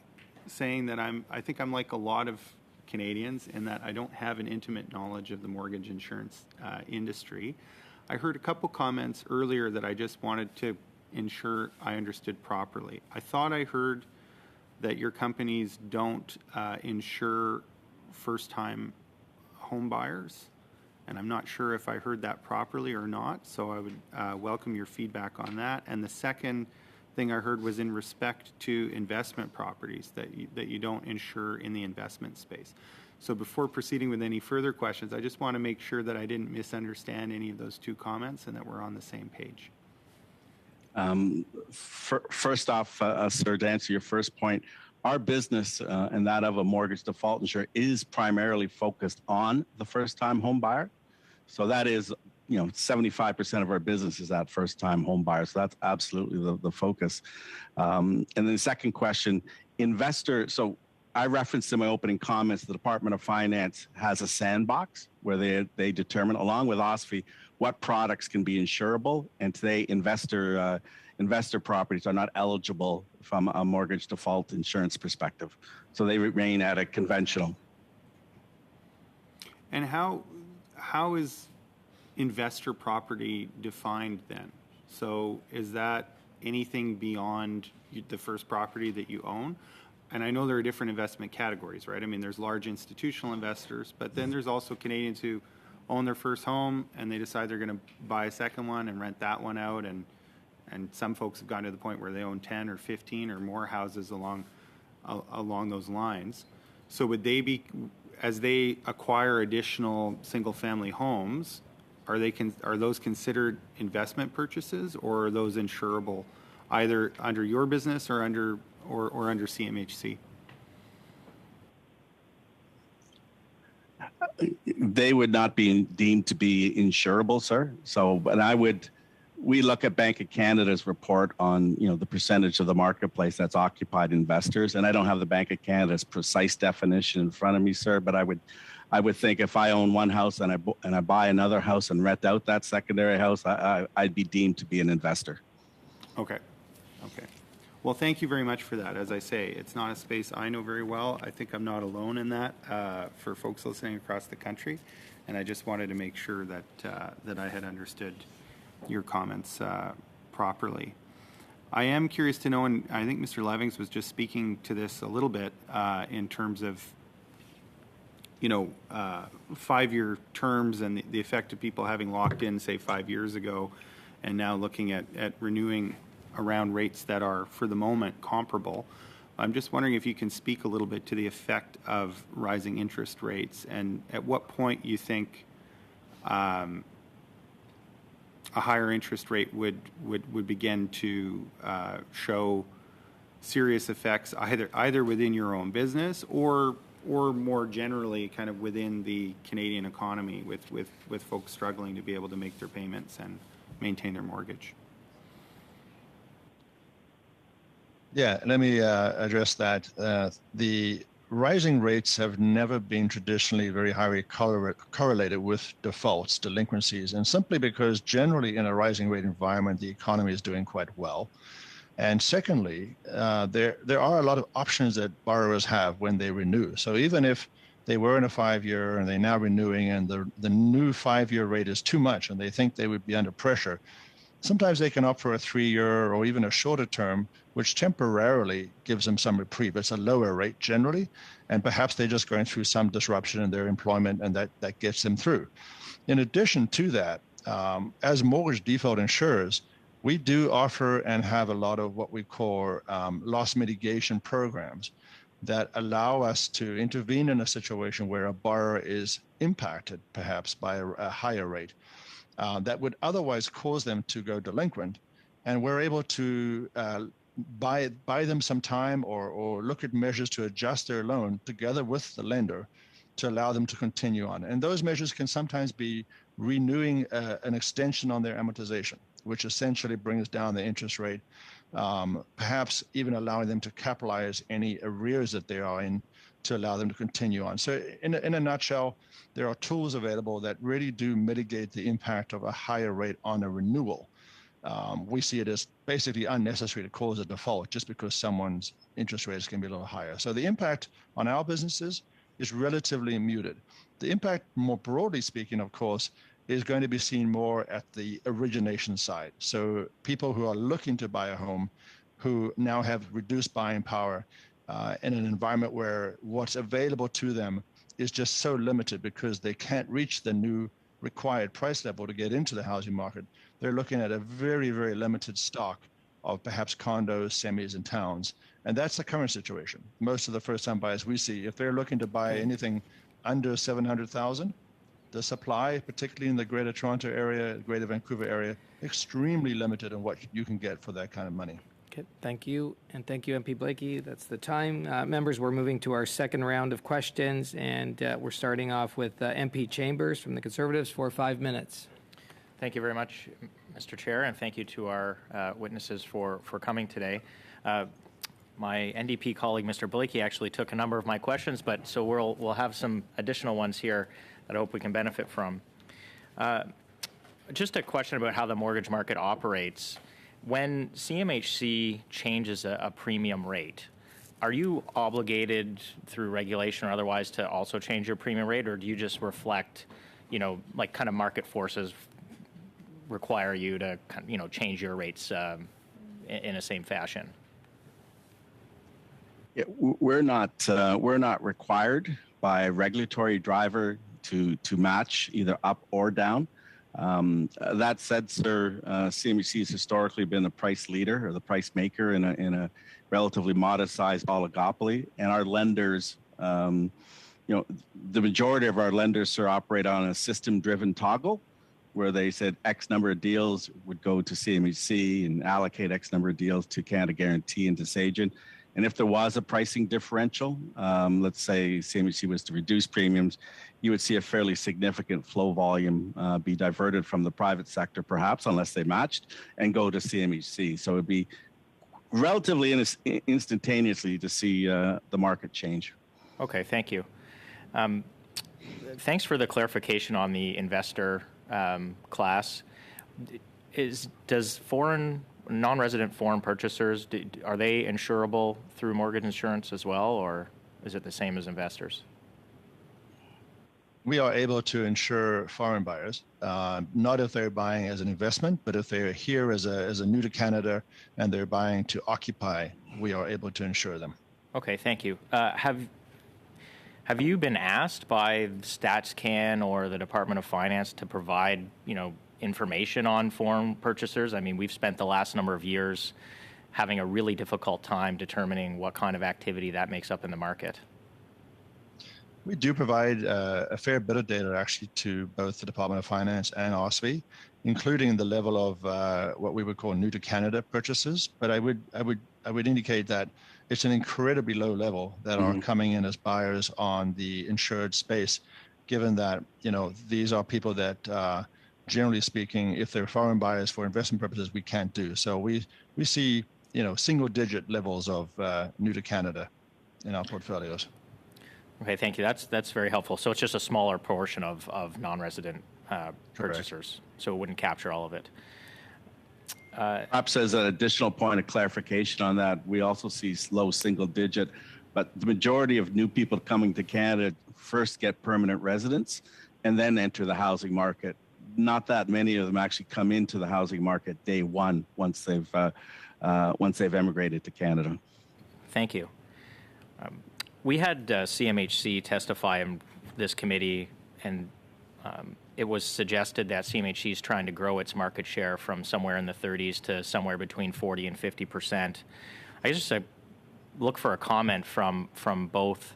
saying that I think I'm like a lot of Canadians in that I don't have an intimate knowledge of the mortgage insurance industry. I heard a couple comments earlier that I just wanted to ensure I understood properly. I thought I heard that your companies don't insure first-time home buyers, and I'm not sure if I heard that properly or not, so I would welcome your feedback on that. And the second thing I heard was in respect to investment properties that you don't insure in the investment space. So before proceeding with any further questions, I just want to make sure that I didn't misunderstand any of those two comments and that we're on the same page. First off, sir, to answer your first point, our business and that of a mortgage default insurer is primarily focused on the first-time home buyer. So that is, 75% of our business is that first-time home buyer. So that's absolutely the focus. And then the second question, investor. So I referenced in my opening comments, the Department of Finance has a sandbox where they determine, along with OSFI, what products can be insurable. And today, investor properties are not eligible from a mortgage default insurance perspective. So they remain at a conventional. And how is investor property defined then? So is that anything beyond the first property that you own? And I know there are different investment categories, right? I mean, there's large institutional investors, but then there's also Canadians who own their first home and they decide they're going to buy a second one and rent that one out. And some folks have gotten to the point where they own 10 or 15 or more houses along those lines. So would they be, as they acquire additional single-family homes, are those considered investment purchases, or are those insurable either under your business or under CMHC? They would not be deemed to be insurable, sir. So, we look at Bank of Canada's report on, the percentage of the marketplace that's occupied investors, and I don't have the Bank of Canada's precise definition in front of me, sir, but I would think if I own one house and I buy another house and rent out that secondary house, I'd be deemed to be an investor. Okay. Well, thank you very much for that. As I say, it's not a space I know very well. I think I'm not alone in that for folks listening across the country, and I just wanted to make sure that I had understood your comments properly. I am curious to know, and I think Mr. Levings was just speaking to this a little bit in terms of 5-year terms and the effect of people having locked in, say, 5 years ago, and now looking at renewing around rates that are, for the moment, comparable. I'm just wondering if you can speak a little bit to the effect of rising interest rates, and at what point you think a higher interest rate would begin to show serious effects either within your own business or more generally kind of within the Canadian economy with folks struggling to be able to make their payments and maintain their mortgage. Yeah, let me address that. The rising rates have never been traditionally very highly correlated with defaults, delinquencies, and simply because generally in a rising rate environment, the economy is doing quite well. And secondly, there are a lot of options that borrowers have when they renew. So even if they were in a 5-year and they're now renewing and the new 5-year rate is too much and they think they would be under pressure, sometimes they can opt for a 3-year or even a shorter term, which temporarily gives them some reprieve. It's a lower rate generally, and perhaps they're just going through some disruption in their employment, and that gets them through. In addition to that, as mortgage default insurers, we do offer and have a lot of what we call loss mitigation programs, that allow us to intervene in a situation where a borrower is impacted perhaps by a higher rate that would otherwise cause them to go delinquent. And we're able to buy them some time or look at measures to adjust their loan together with the lender to allow them to continue on. And those measures can sometimes be renewing an extension on their amortization, which essentially brings down the interest rate, perhaps even allowing them to capitalize any arrears that they are in to allow them to continue on. So in a nutshell, there are tools available that really do mitigate the impact of a higher rate on a renewal. We see it as basically unnecessary to cause a default just because someone's interest rates can be a little higher. So the impact on our businesses is relatively muted. The impact, more broadly speaking, of course, is going to be seen more at the origination side. So people who are looking to buy a home who now have reduced buying power in an environment where what's available to them is just so limited because they can't reach the new required price level to get into the housing market. They're looking at a very, very limited stock of perhaps condos, semis, and towns. And that's the current situation. Most of the first-time buyers we see, if they're looking to buy anything under $700,000, the supply, particularly in the Greater Toronto area, Greater Vancouver area, extremely limited in what you can get for that kind of money. Okay, thank you. And thank you, MP Blakey. That's the time. Members, we're moving to our second round of questions, and we're starting off with MP Chambers from the Conservatives for 5 minutes. Thank you very much, Mr. Chair, and thank you to our witnesses for coming today. My NDP colleague, Mr. Blakey, actually took a number of my questions, but so we'll have some additional ones here that I hope we can benefit from. Just a question about how the mortgage market operates. When CMHC changes a premium rate, are you obligated through regulation or otherwise to also change your premium rate, or do you just reflect, like kind of market forces require you to, change your rates in the same fashion? Yeah, we're not required by a regulatory driver to match either up or down. That said, sir, CMHC has historically been the price leader or the price maker in a relatively modest-sized oligopoly, and our lenders, the majority of our lenders, sir, operate on a system-driven toggle, where they said X number of deals would go to CMHC and allocate X number of deals to Canada Guarantee and to Sagen. And if there was a pricing differential, let's say CMHC was to reduce premiums, you would see a fairly significant flow volume be diverted from the private sector, perhaps, unless they matched, and go to CMHC. So it would be relatively instantaneously to see the market change. Okay, thank you. Thanks for the clarification on the investor class. Does non-resident foreign purchasers, are they insurable through mortgage insurance as well, or is it the same as investors? We are able to insure foreign buyers, not if they're buying as an investment, but if they're here as a new to Canada and they're buying to occupy, we are able to insure them. Okay, thank you. Have you been asked by StatsCan or the Department of Finance to provide, information on foreign purchasers? I mean, we've spent the last number of years having a really difficult time determining what kind of activity that makes up in the market. We do provide a fair bit of data actually to both the Department of Finance and OSFI, including the level of what we would call new to Canada purchases. But I would indicate that it's an incredibly low level that are coming in as buyers on the insured space, given that these are people that generally speaking, if they're foreign buyers for investment purposes, we can't do. So we see, single-digit levels of new to Canada in our portfolios. Okay, thank you. That's very helpful. So it's just a smaller portion of non-resident purchasers, so it wouldn't capture all of it. Perhaps as an additional point of clarification on that, we also see low single-digit, but the majority of new people coming to Canada first get permanent residence and then enter the housing market. Not that many of them actually come into the housing market day one once they've emigrated to Canada. Thank you. We had CMHC testify in this committee, and it was suggested that CMHC is trying to grow its market share from somewhere in the 30s to somewhere between 40 and 50%. I just look for a comment from both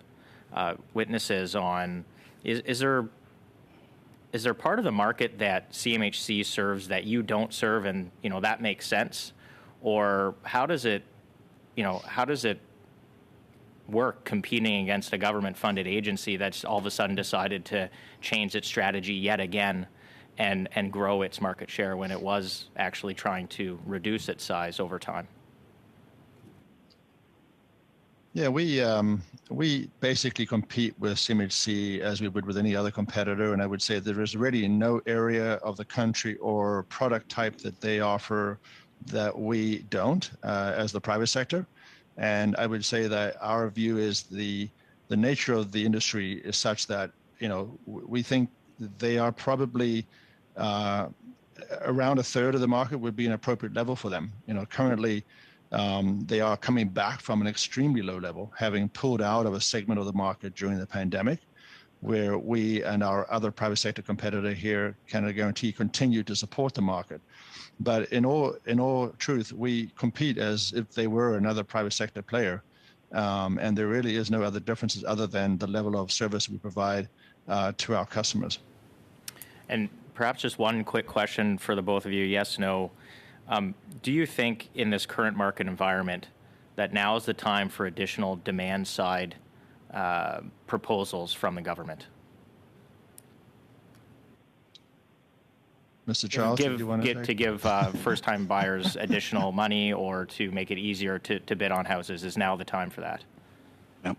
witnesses on is there part of the market that CMHC serves that you don't serve, and that makes sense, or how does it work competing against a government-funded agency that's all of a sudden decided to change its strategy yet again and grow its market share when it was actually trying to reduce its size over time? Yeah, we basically compete with CMHC as we would with any other competitor, and I would say there is really no area of the country or product type that they offer that we don't as the private sector. And I would say that our view is the nature of the industry is such that we think they are probably around a third of the market would be an appropriate level for them. Currently. They are coming back from an extremely low level, having pulled out of a segment of the market during the pandemic, where we and our other private sector competitor here, Canada Guarantee, continue to support the market. But in all truth, we compete as if they were another private sector player, and there really is no other differences other than the level of service we provide to our customers. And perhaps just one quick question for the both of you, yes, no. Do you think in this current market environment that now is the time for additional demand side proposals from the government? Mr. Charles, do you want to give first-time buyers additional money or to make it easier to bid on houses? Is now the time for that? Yeah.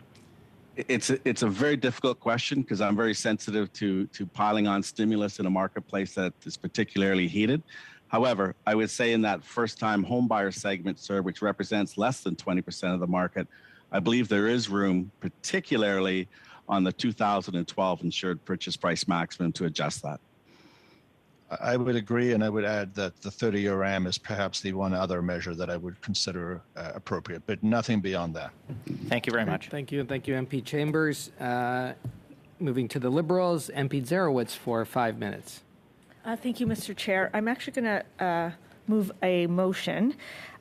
It's a very difficult question because I'm very sensitive to piling on stimulus in a marketplace that is particularly heated. However, I would say in that first-time homebuyer segment, sir, which represents less than 20% of the market, I believe there is room, particularly on the 2012 insured purchase price maximum, to adjust that. I would agree, and I would add that the 30-year RAM is perhaps the one other measure that I would consider appropriate, but nothing beyond that. Thank you very much. Thank you, MP Chambers. Moving to the Liberals, MP Zarowitz for 5 minutes. Thank you, Mr. Chair. I'm actually going to move a motion.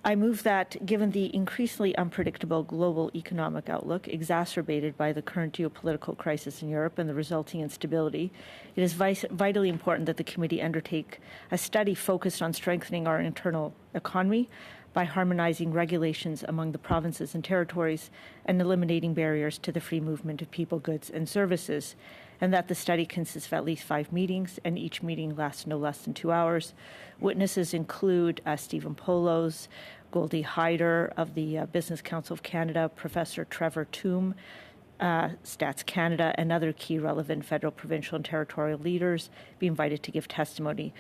I move that, given the increasingly unpredictable global economic outlook exacerbated by the current geopolitical crisis in Europe and the resulting instability, it is vitally important that the committee undertake a study focused on strengthening our internal economy by harmonizing regulations among the provinces and territories and eliminating barriers to the free movement of people, goods, and services, and that the study consists of at least 5 meetings, and each meeting lasts no less than 2 hours. Witnesses include Stephen Polos, Goldie Hyder of the Business Council of Canada, Professor Trevor Toome, Stats Canada, and other key relevant federal, provincial, and territorial leaders be invited to give testimony.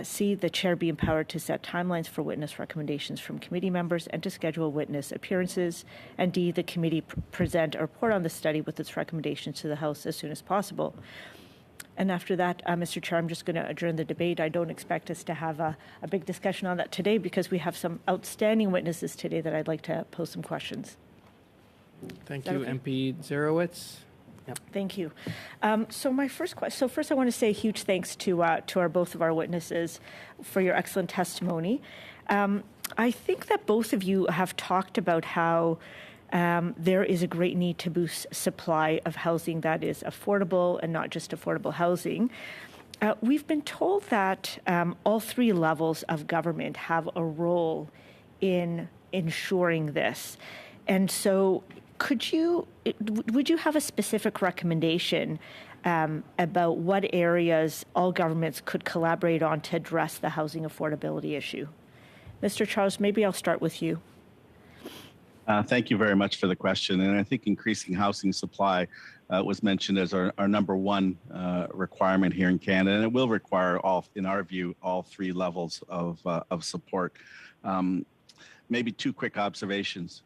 C, the chair be empowered to set timelines for witness recommendations from committee members and to schedule witness appearances. And D, the committee present a report on the study with its recommendations to the House as soon as possible. And after that, Mr. Chair, I'm just going to adjourn the debate. I don't expect us to have a big discussion on that today because we have some outstanding witnesses today that I'd like to pose some questions. Thank you, okay? MP Zarowitz. Yep. Thank you. So my first question. So first, I want to say a huge thanks to both of our witnesses for your excellent testimony. I think that both of you have talked about how there is a great need to boost supply of housing that is affordable and not just affordable housing. We've been told that all 3 levels of government have a role in ensuring this, and so. Would you have a specific recommendation about what areas all governments could collaborate on to address the housing affordability issue? Mr. Charles, maybe I'll start with you. Thank you very much for the question. And I think increasing housing supply was mentioned as our number one requirement here in Canada. And it will require, in our view, all 3 levels of support. Maybe 2 quick observations.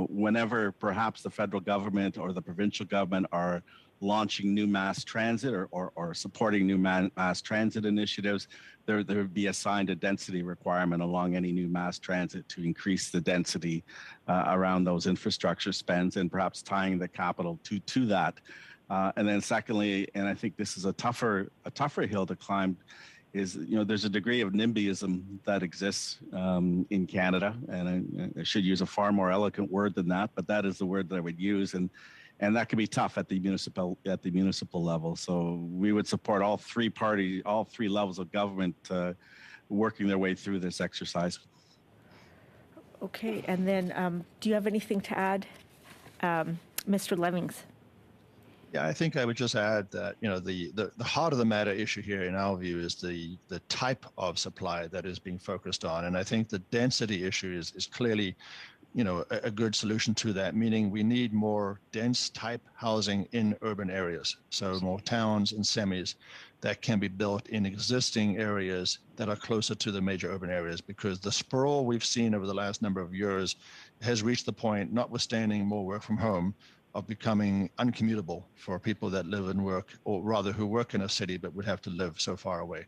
Whenever perhaps the federal government or the provincial government are launching new mass transit or supporting new mass transit initiatives, there would be assigned a density requirement along any new mass transit to increase the density around those infrastructure spends and perhaps tying the capital to that. And then secondly, and I think this is a tougher hill to climb, is, there's a degree of NIMBYism that exists in Canada, and I should use a far more eloquent word than that, but that is the word that I would use, and that can be tough at the municipal level. So we would support all three levels of government working their way through this exercise. Okay, and then do you have anything to add, Mr. Lemmings? Yeah, I think I would just add that, the heart of the matter issue here in our view is the type of supply that is being focused on. And I think the density issue is clearly, a good solution to that, meaning we need more dense type housing in urban areas. So more towns and semis that can be built in existing areas that are closer to the major urban areas, because the sprawl we've seen over the last number of years has reached the point, notwithstanding more work from home, of becoming uncommutable for people that live and work, or rather who work in a city but would have to live so far away.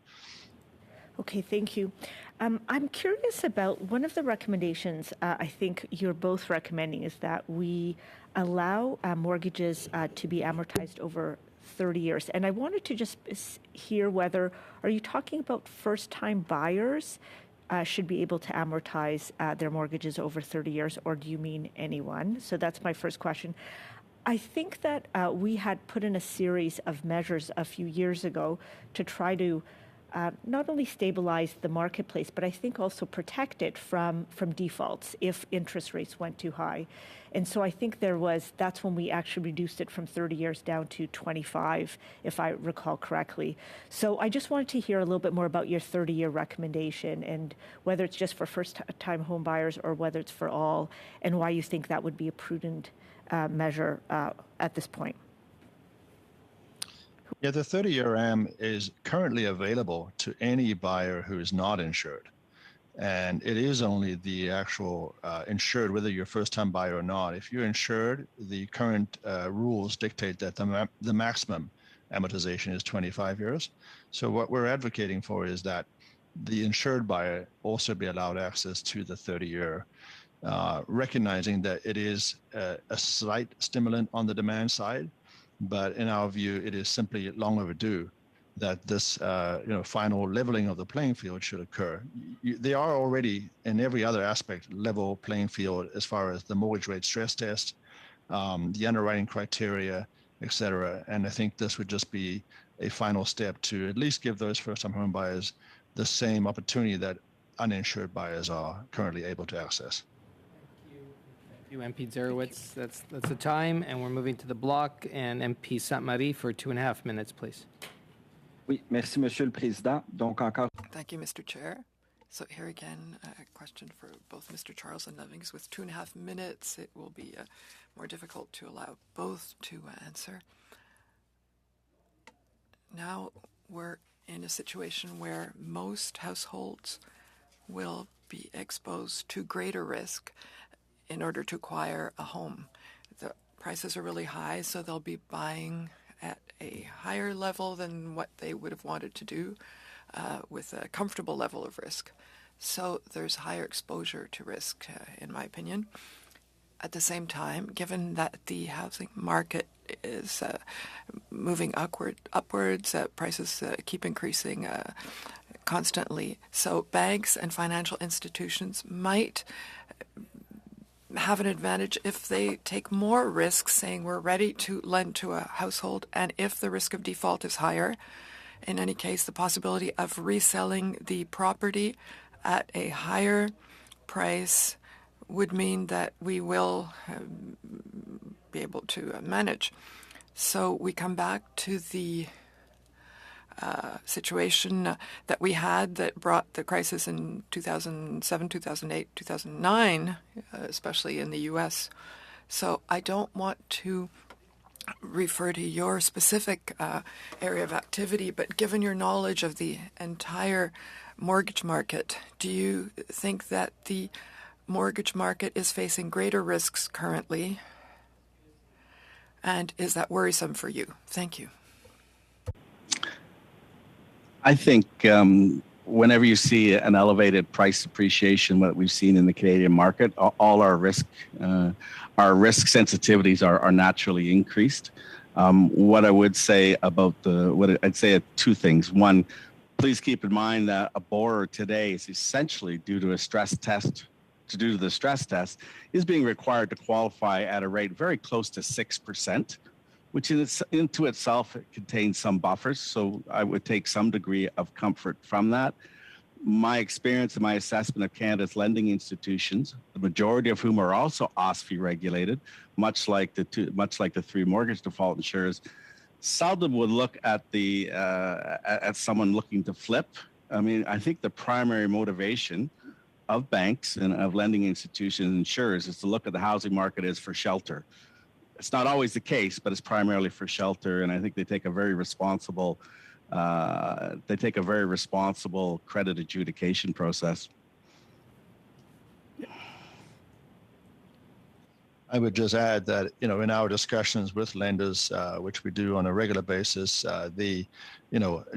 Okay, thank you. I'm curious about one of the recommendations I think you're both recommending is that we allow mortgages to be amortized over 30 years. And I wanted to just hear whether, are you talking about first-time buyers should be able to amortize their mortgages over 30 years, or do you mean anyone? So that's my first question. I think that we had put in a series of measures a few years ago to try to not only stabilize the marketplace, but I think also protect it from defaults if interest rates went too high. And so I think that's when we actually reduced it from 30 years down to 25, if I recall correctly. So I just wanted to hear a little bit more about your 30-year recommendation and whether it's just for first-time home buyers or whether it's for all, and why you think that would be a prudent measure at this point. Yeah, the 30-year AM is currently available to any buyer who is not insured. And it is only the actual insured, whether you're a first-time buyer or not. If you're insured, the current rules dictate that the maximum amortization is 25 years. So what we're advocating for is that the insured buyer also be allowed access to the 30-year, recognizing that it is a slight stimulant on the demand side, but in our view, it is simply long overdue that this final leveling of the playing field should occur. They are already, in every other aspect, level playing field as far as the mortgage rate stress test, the underwriting criteria, et cetera. And I think this would just be a final step to at least give those first-time home buyers the same opportunity that uninsured buyers are currently able to access. Thank you, MP Zarowitz. That's the time, and we're moving to the block. And MP Sainte-Marie for 2.5 minutes, please. Oui, merci, Monsieur le Président. Donc encore. Thank you, Mr. Chair. So here again, a question for both Mr. Charles and Lemmings. With 2.5 minutes, it will be more difficult to allow both to answer. Now we're in a situation where most households will be exposed to greater risk in order to acquire a home. The prices are really high, so they'll be buying at a higher level than what they would have wanted to do with a comfortable level of risk. So there's higher exposure to risk, in my opinion. At the same time, given that the housing market is moving upwards, prices keep increasing constantly. So banks and financial institutions might have an advantage if they take more risks, saying we're ready to lend to a household, and if the risk of default is higher, in any case, the possibility of reselling the property at a higher price would mean that we will be able to manage. So we come back to the situation that we had that brought the crisis in 2007, 2008, 2009, especially in the U.S. So I don't want to refer to your specific area of activity, but given your knowledge of the entire mortgage market, do you think that the mortgage market is facing greater risks currently? And is that worrisome for you? Thank you. I think whenever you see an elevated price appreciation, what we've seen in the Canadian market, all our risk sensitivities are naturally increased. What I would say about I'd say two things. One, Please keep in mind that a borrower today is essentially due to the stress test, is being required to qualify at a rate very close to 6%, which into itself contains some buffers. So I would take some degree of comfort from that. My experience and my assessment of Canada's lending institutions, the majority of whom are also OSFI regulated, much like the three mortgage default insurers, seldom would look at at someone looking to flip. I mean, I think the primary motivation of banks and of lending institutions and insurers is to look at the housing market as for shelter. It's not always the case, but it's primarily for shelter, and I think they take a very responsible credit adjudication process. I would just add that, in our discussions with lenders, which we do on a regular basis, the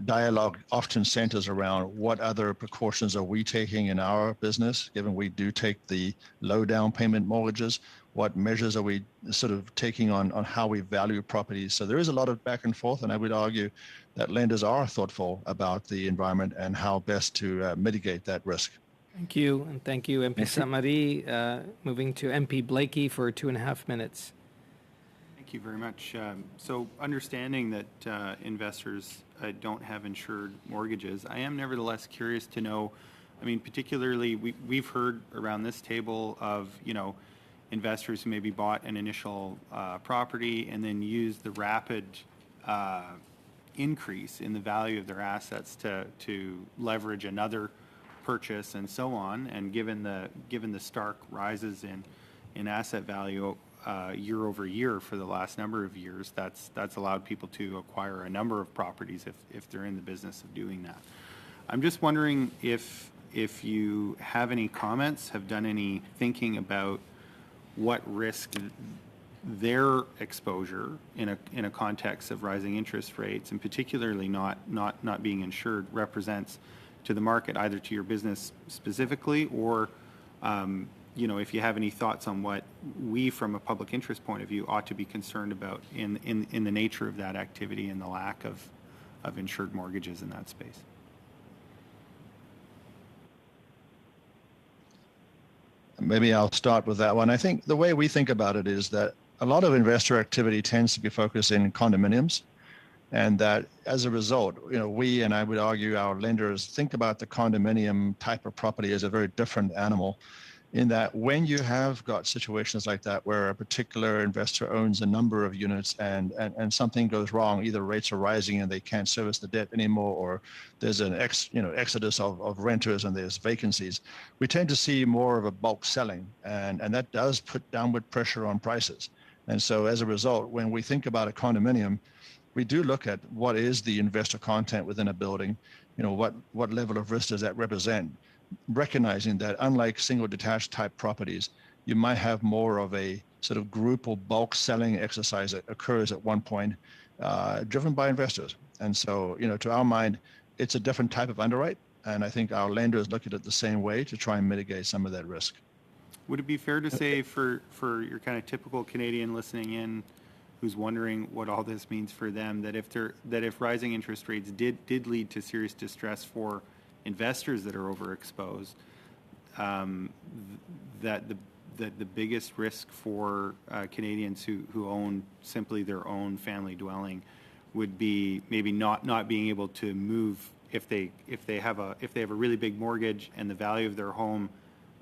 dialogue often centers around what other precautions are we taking in our business, given we do take the low down payment mortgages, what measures are we sort of taking on how we value properties. So there is a lot of back and forth, and I would argue that lenders are thoughtful about the environment and how best to mitigate that risk. Thank you, and thank you, MP Saint-Marie. Moving to MP Blakey for 2.5 minutes. Thank you very much. So understanding that investors don't have insured mortgages, I am nevertheless curious to know, I mean, particularly we've heard around this table of, investors who maybe bought an initial property and then used the rapid increase in the value of their assets to leverage another purchase and so on, and given the stark rises in asset value year over year for the last number of years, that's allowed people to acquire a number of properties if they're in the business of doing that. I'm just wondering if you have any comments, have done any thinking about what risk their exposure in a context of rising interest rates, and particularly not being insured, represents to the market, either to your business specifically, or if you have any thoughts on what we, from a public interest point of view, ought to be concerned about in the nature of that activity and the lack of insured mortgages in that space. Maybe I'll start with that one. I think the way we think about it is that a lot of investor activity tends to be focused in condominiums. And that as a result, we, and I would argue our lenders, think about the condominium type of property as a very different animal, in that when you have got situations like that where a particular investor owns a number of units and something goes wrong, either rates are rising and they can't service the debt anymore, or there's an exodus of renters and there's vacancies, we tend to see more of a bulk selling, and that does put downward pressure on prices. And so as a result, when we think about a condominium, we do look at what is the investor content within a building, what level of risk does that represent, recognizing that unlike single detached type properties, you might have more of a sort of group or bulk selling exercise that occurs at one point, driven by investors. And so, to our mind, it's a different type of underwrite, and I think our lenders look at it the same way to try and mitigate some of that risk. Would it be fair to say for your kind of typical Canadian listening in, who's wondering what all this means for them, that if rising interest rates did lead to serious distress for investors that are overexposed, that the biggest risk for Canadians who own simply their own family dwelling would be maybe not being able to move if they have a really big mortgage and the value of their home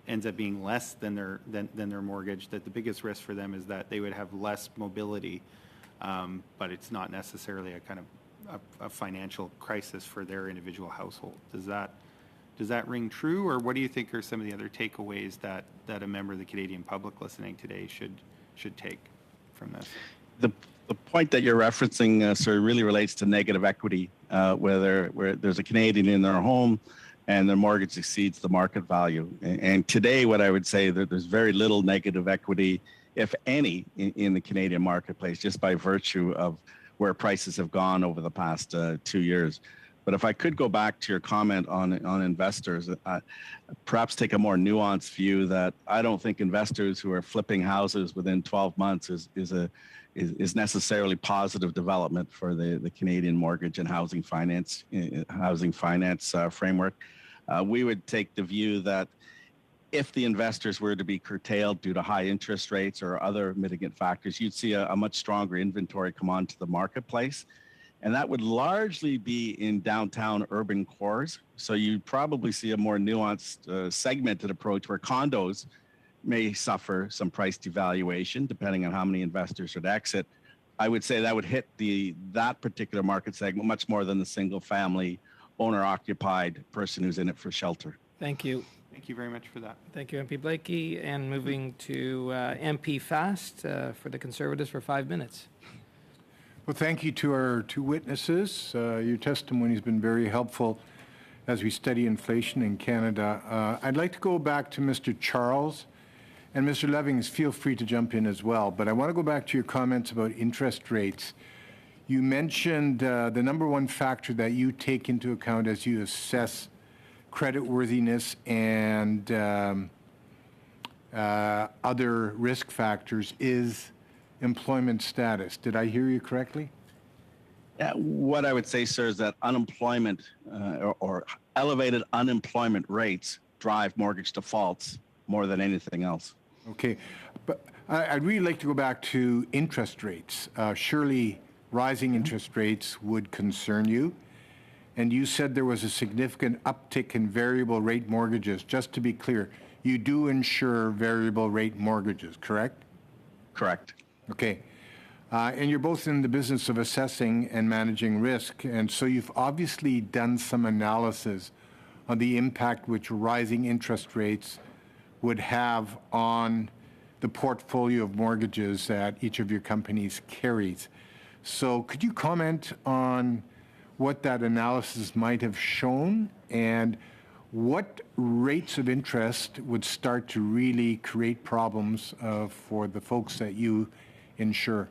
ends up being less than their mortgage, that the biggest risk for them is that they would have less mobility, but it's not necessarily a kind of a financial crisis for their individual household. Does that ring true, or what do you think are some of the other takeaways that a member of the Canadian public listening today should take from this? The point that you're referencing, sir, really relates to negative equity, where there's a Canadian in their home and their mortgage exceeds the market value. And today, what I would say, that there's very little negative equity, if any, in the Canadian marketplace, just by virtue of where prices have gone over the past 2 years. But if I could go back to your comment on investors, perhaps take a more nuanced view that I don't think investors who are flipping houses within 12 months is necessarily positive development for the Canadian mortgage and housing finance framework. We would take the view that if the investors were to be curtailed due to high interest rates or other mitigant factors, you'd see a much stronger inventory come onto the marketplace. And that would largely be in downtown urban cores. So you'd probably see a more nuanced, segmented approach where condos may suffer some price devaluation depending on how many investors would exit. I would say that would hit that particular market segment much more than the single family owner-occupied person who's in it for shelter. Thank you. Thank you very much for that. Thank you, MP Blakey. And moving to MP Fast for the Conservatives for 5 minutes. Well, thank you to our two witnesses. Your testimony has been very helpful as we study inflation in Canada. I'd like to go back to Mr. Charles, and Mr. Levings, feel free to jump in as well. But I want to go back to your comments about interest rates. You mentioned the number one factor that you take into account as you assess creditworthiness and other risk factors is employment status. Did I hear you correctly? Yeah, what I would say, sir, is that unemployment or elevated unemployment rates drive mortgage defaults more than anything else. Okay, but I'd really like to go back to interest rates. Surely rising interest rates would concern you. And you said there was a significant uptick in variable rate mortgages. Just to be clear, you do insure variable rate mortgages, correct? Correct. Okay. And you're both in the business of assessing and managing risk. And so you've obviously done some analysis on the impact which rising interest rates would have on the portfolio of mortgages that each of your companies carries. So could you comment on what that analysis might have shown and what rates of interest would start to really create problems for the folks that you insure?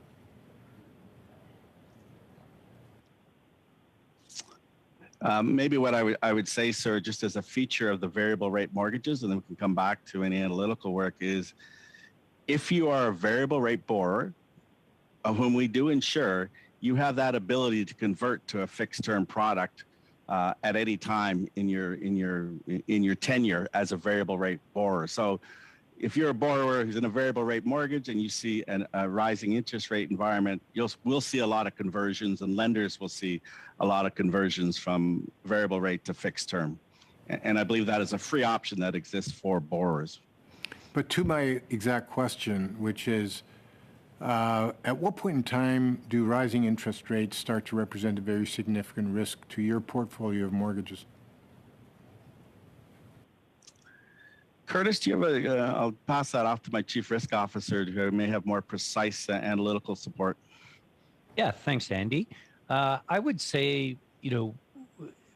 Maybe what I would say, sir, just as a feature of the variable rate mortgages, and then we can come back to any analytical work, is if you are a variable rate borrower, of whom we do insure, you have that ability to convert to a fixed term product at any time in your tenure as a variable rate borrower. So if you're a borrower who's in a variable rate mortgage and you see a rising interest rate environment, we'll see a lot of conversions, and lenders will see a lot of conversions from variable rate to fixed term. And I believe that is a free option that exists for borrowers. But to my exact question, which is, at what point in time do rising interest rates start to represent a very significant risk to your portfolio of mortgages? Curtis, do you have I'll pass that off to my chief risk officer who may have more precise analytical support. Yeah, thanks, Andy. I would say,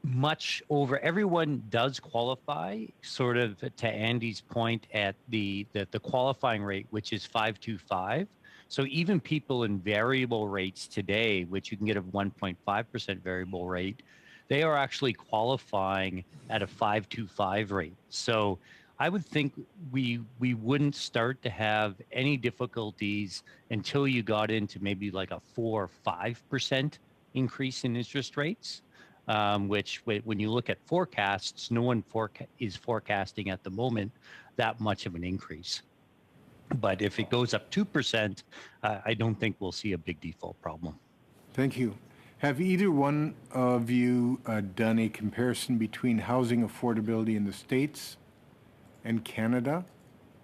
much over everyone does qualify, sort of to Andy's point, at the qualifying rate, which is 525. So even people in variable rates today, which you can get a 1.5% variable rate, they are actually qualifying at a 525 rate. So I would think we wouldn't start to have any difficulties until you got into maybe like a 4 or 5% increase in interest rates, which when you look at forecasts, no one is forecasting at the moment that much of an increase. But if it goes up 2%, I don't think we'll see a big default problem. Thank you. Have either one of you done a comparison between housing affordability in the States and Canada?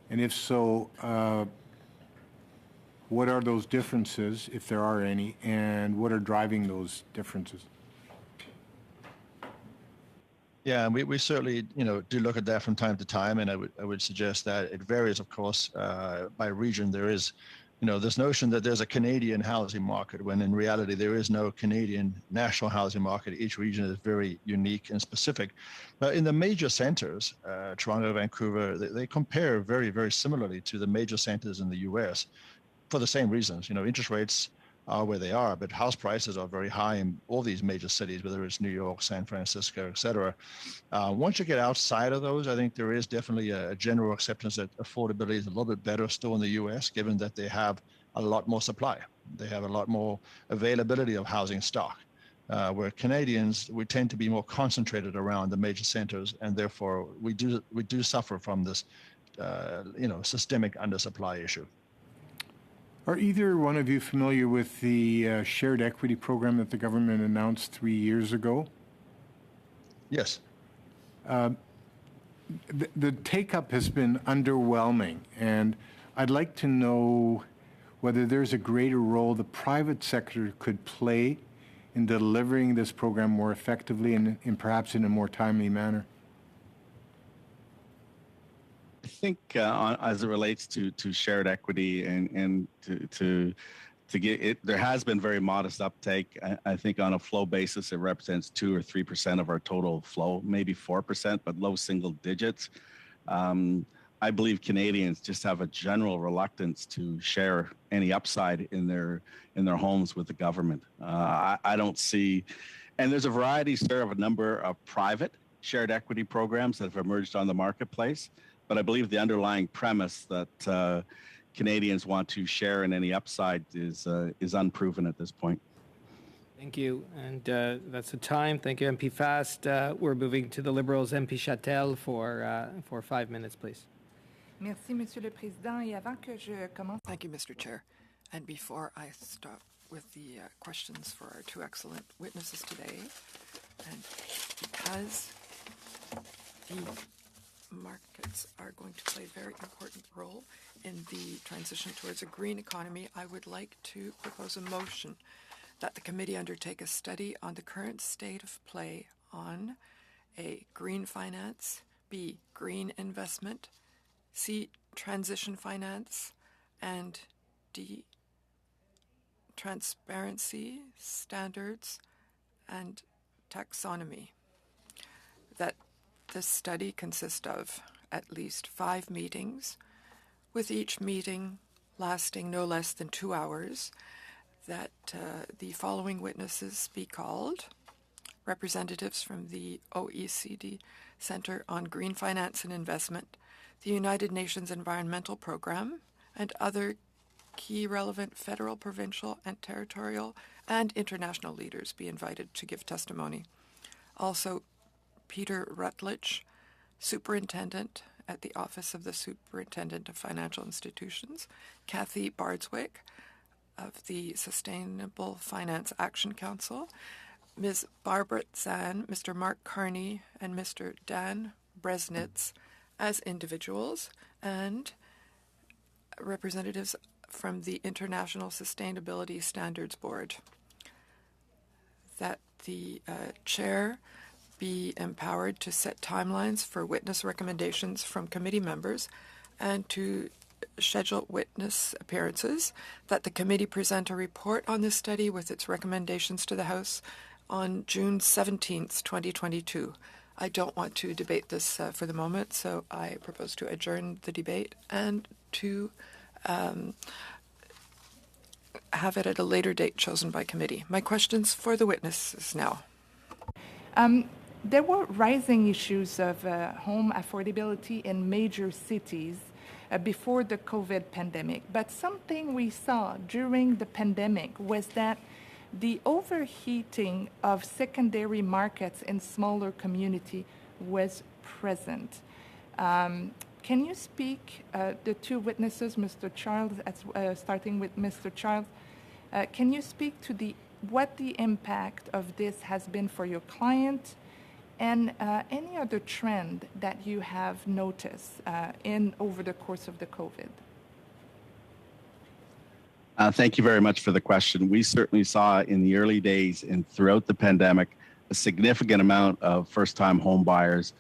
And if so, what are those differences, if there are any, and what are driving those differences? Yeah, we certainly, do look at that from time to time, and I would suggest that it varies, of course, by region. There is, this notion that there's a Canadian housing market, when in reality there is no Canadian national housing market. Each region is very unique and specific. But in the major centers, Toronto, Vancouver, they compare very, very similarly to the major centers in the U.S. for the same reasons. Interest rates are where they are, but house prices are very high in all these major cities, whether it's New York, San Francisco, et cetera. Once you get outside of those, I think there is definitely a general acceptance that affordability is a little bit better still in the U.S., given that they have a lot more supply. They have a lot more availability of housing stock, where Canadians, we tend to be more concentrated around the major centers, and therefore we do suffer from this, systemic undersupply issue. Are either one of you familiar with the shared equity program that the government announced 3 years ago? Yes. The take-up has been underwhelming, and I'd like to know whether there's a greater role the private sector could play in delivering this program more effectively and perhaps in a more timely manner. I think as it relates to shared equity and to get it, there has been very modest uptake. I think on a flow basis, it represents 2 or 3% of our total flow, maybe 4%, but low single digits. I believe Canadians just have a general reluctance to share any upside in their homes with the government. I don't see, and there's a variety, sir, of a number of private shared equity programs that have emerged on the marketplace. But I believe the underlying premise that Canadians want to share in any upside is unproven at this point. Thank you. And that's the time. Thank you, MP Fast. We're moving to the Liberals, MP Châtel, for 5 minutes, please. Merci, Monsieur le Président. Et avant que je commence... Thank you, Mr. Chair. And before I start with the questions for our two excellent witnesses today, and because the markets are going to play a very important role in the transition towards a green economy, I would like to propose a motion that the committee undertake a study on the current state of play on A, green finance, B, green investment, C, transition finance, and D, transparency, standards, and taxonomy. That this study consists of at least 5 meetings, with each meeting lasting no less than 2 hours, that the following witnesses be called: representatives from the OECD Center on Green Finance and Investment, the United Nations Environmental Program, and other key relevant federal, provincial, and territorial and international leaders be invited to give testimony. Also, Peter Rutledge, Superintendent at the Office of the Superintendent of Financial Institutions, Kathy Bardswick of the Sustainable Finance Action Council, Ms. Barbara Zahn, Mr. Mark Carney, and Mr. Dan Bresnitz as individuals, and representatives from the International Sustainability Standards Board. That the chair be empowered to set timelines for witness recommendations from committee members and to schedule witness appearances, that the committee present a report on this study with its recommendations to the House on June 17th, 2022. I don't want to debate this for the moment, so I propose to adjourn the debate and to have it at a later date chosen by committee. My questions for the witnesses now. There were rising issues of home affordability in major cities before the COVID pandemic. But something we saw during the pandemic was that the overheating of secondary markets in smaller community was present. Can you speak, the two witnesses, Mr. Charles, starting with Mr. Charles, can you speak to what the impact of this has been for your client, and any other trend that you have noticed over the course of the COVID? Thank you very much for the question. We certainly saw in the early days and throughout the pandemic a significant amount of first-time home buyers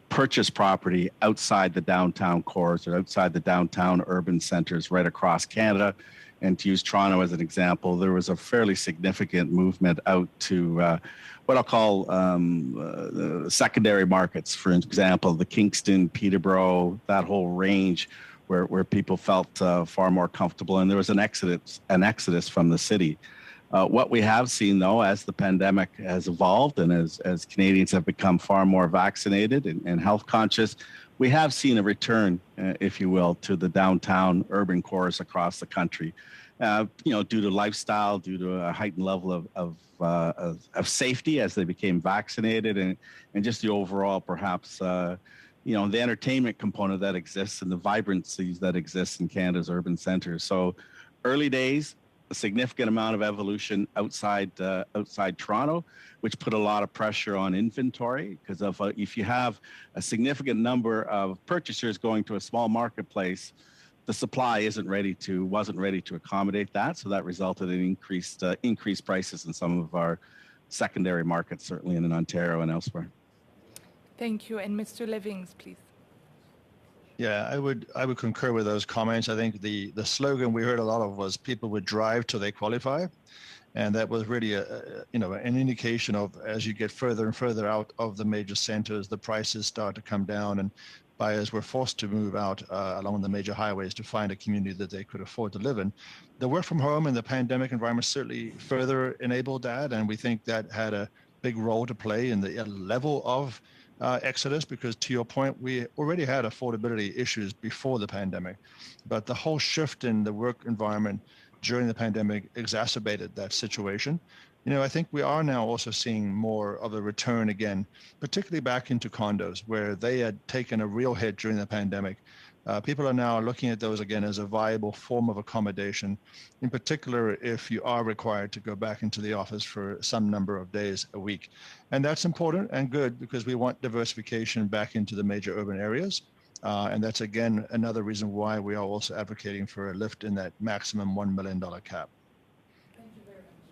purchase property outside the downtown cores or outside the downtown urban centers right across Canada. And to use Toronto as an example, there was a fairly significant movement out to what I'll call the secondary markets. For example, the Kingston, Peterborough, that whole range where people felt far more comfortable. And there was an exodus from the city. What we have seen, though, as the pandemic has evolved and as Canadians have become far more vaccinated and health conscious, we have seen a return, if you will, to the downtown urban cores across the country. Due to lifestyle, due to a heightened level of safety as they became vaccinated, and just the overall, perhaps, the entertainment component that exists and the vibrancies that exist in Canada's urban centers. So, early days, a significant amount of evolution outside Toronto, which put a lot of pressure on inventory, because if you have a significant number of purchasers going to a small marketplace, the supply wasn't ready to accommodate that. So that resulted in increased prices in some of our secondary markets, certainly in Ontario and elsewhere. Thank you. And Mr. Levings, please. Yeah, I would concur with those comments. I think the slogan we heard a lot of was people would drive till they qualify. And that was really an indication of, as you get further and further out of the major centers, the prices start to come down, and buyers were forced to move out along the major highways to find a community that they could afford to live in. The work from home and the pandemic environment certainly further enabled that, and we think that had a big role to play in the level of exodus, because to your point, we already had affordability issues before the pandemic, but the whole shift in the work environment during the pandemic exacerbated that situation. I think we are now also seeing more of a return again, particularly back into condos where they had taken a real hit during the pandemic. People are now looking at those again as a viable form of accommodation, in particular if you are required to go back into the office for some number of days a week. And that's important and good because we want diversification back into the major urban areas. And that's, again, another reason why we are also advocating for a lift in that maximum $1 million cap.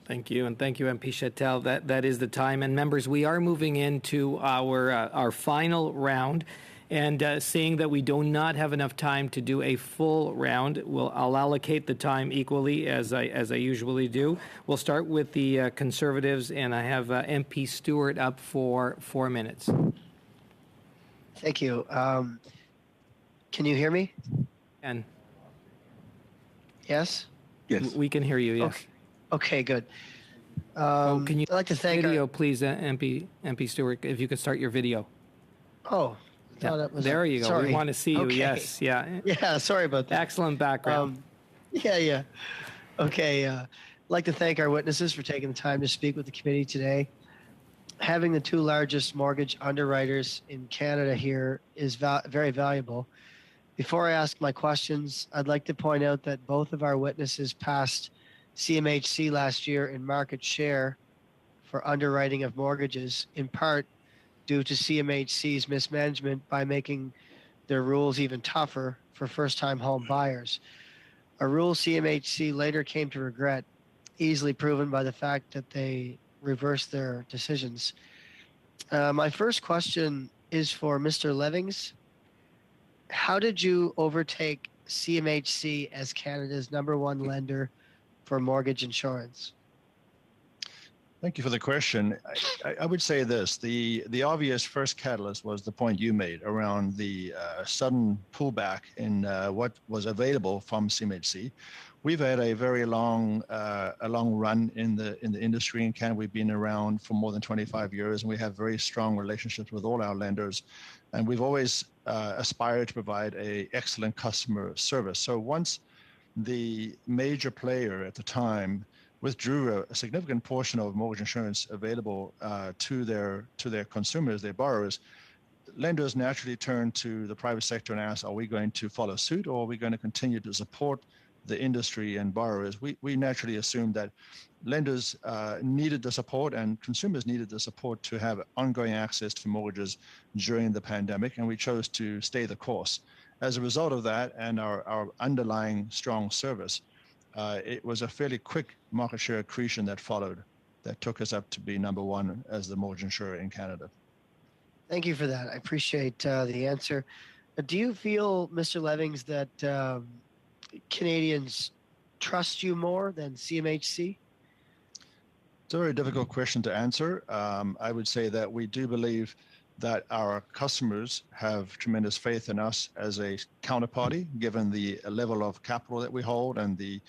Thank you, and thank you, MP Chattel. That is the time. And members, we are moving into our final round. And seeing that we do not have enough time to do a full round, I'll allocate the time equally as I usually do. We'll start with the Conservatives, and I have MP Stewart up for 4 minutes. Thank you. Can you hear me? And yes? Yes. We can hear you, yes. Okay, good. Can you I'd like to thank video, please, MP Stewart, if you could start your video. Oh. Yeah. There you go. Sorry. We want to see you. Okay. Yes. Yeah. Yeah. Sorry about that. Excellent background. Yeah. Okay. I'd like to thank our witnesses for taking the time to speak with the committee today. Having the two largest mortgage underwriters in Canada here is very valuable. Before I ask my questions, I'd like to point out that both of our witnesses passed CMHC last year in market share for underwriting of mortgages, in part due to CMHC's mismanagement by making their rules even tougher for first-time home buyers. A rule CMHC later came to regret, easily proven by the fact that they reversed their decisions. My first question is for Mr. Levings. How did you overtake CMHC as Canada's #1 lender for mortgage insurance? Thank you for the question. I would say this, the obvious first catalyst was the point you made around the sudden pullback in what was available from CMHC. We've had a very long run in the industry in Canada. We've been around for more than 25 years, and we have very strong relationships with all our lenders. And we've always aspired to provide an excellent customer service. So once the major player at the time withdrew a significant portion of mortgage insurance available to their consumers, their borrowers, lenders naturally turned to the private sector and asked, are we going to follow suit, or are we going to continue to support the industry and borrowers? We naturally assumed that lenders needed the support and consumers needed the support to have ongoing access to mortgages during the pandemic, and we chose to stay the course. As a result of that and our underlying strong service, it was a fairly quick market share accretion that followed that took us up to be #1 as the mortgage insurer in Canada. Thank you for that. I appreciate the answer. Do you feel, Mr. Levings, that Canadians trust you more than CMHC? It's a very difficult question to answer. I would say that we do believe that our customers have tremendous faith in us as a counterparty, given the level of capital that we hold and the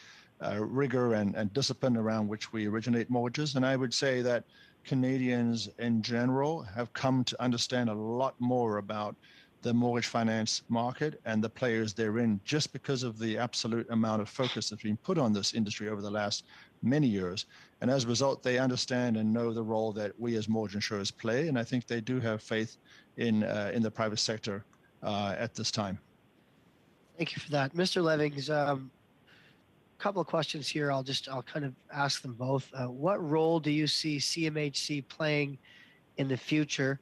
rigor and discipline around which we originate mortgages. And I would say that Canadians in general have come to understand a lot more about the mortgage finance market and the players therein, just because of the absolute amount of focus that's been put on this industry over the last many years. And as a result, they understand and know the role that we as mortgage insurers play. And I think they do have faith in the private sector at this time. Thank you for that. Mr. Levings, a couple of questions here. I'll kind of ask them both. What role do you see CMHC playing in the future?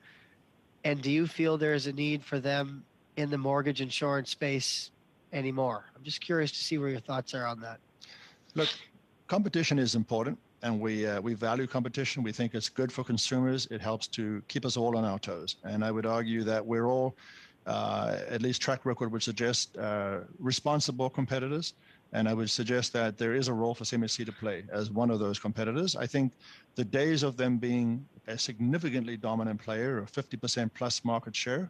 And do you feel there is a need for them in the mortgage insurance space anymore? I'm just curious to see where your thoughts are on that. Look, competition is important, and we value competition. We think it's good for consumers. It helps to keep us all on our toes. And I would argue that we're all, at least track record would suggest, responsible competitors. And I would suggest that there is a role for CMHC to play as one of those competitors. I think the days of them being a significantly dominant player, a 50% plus market share,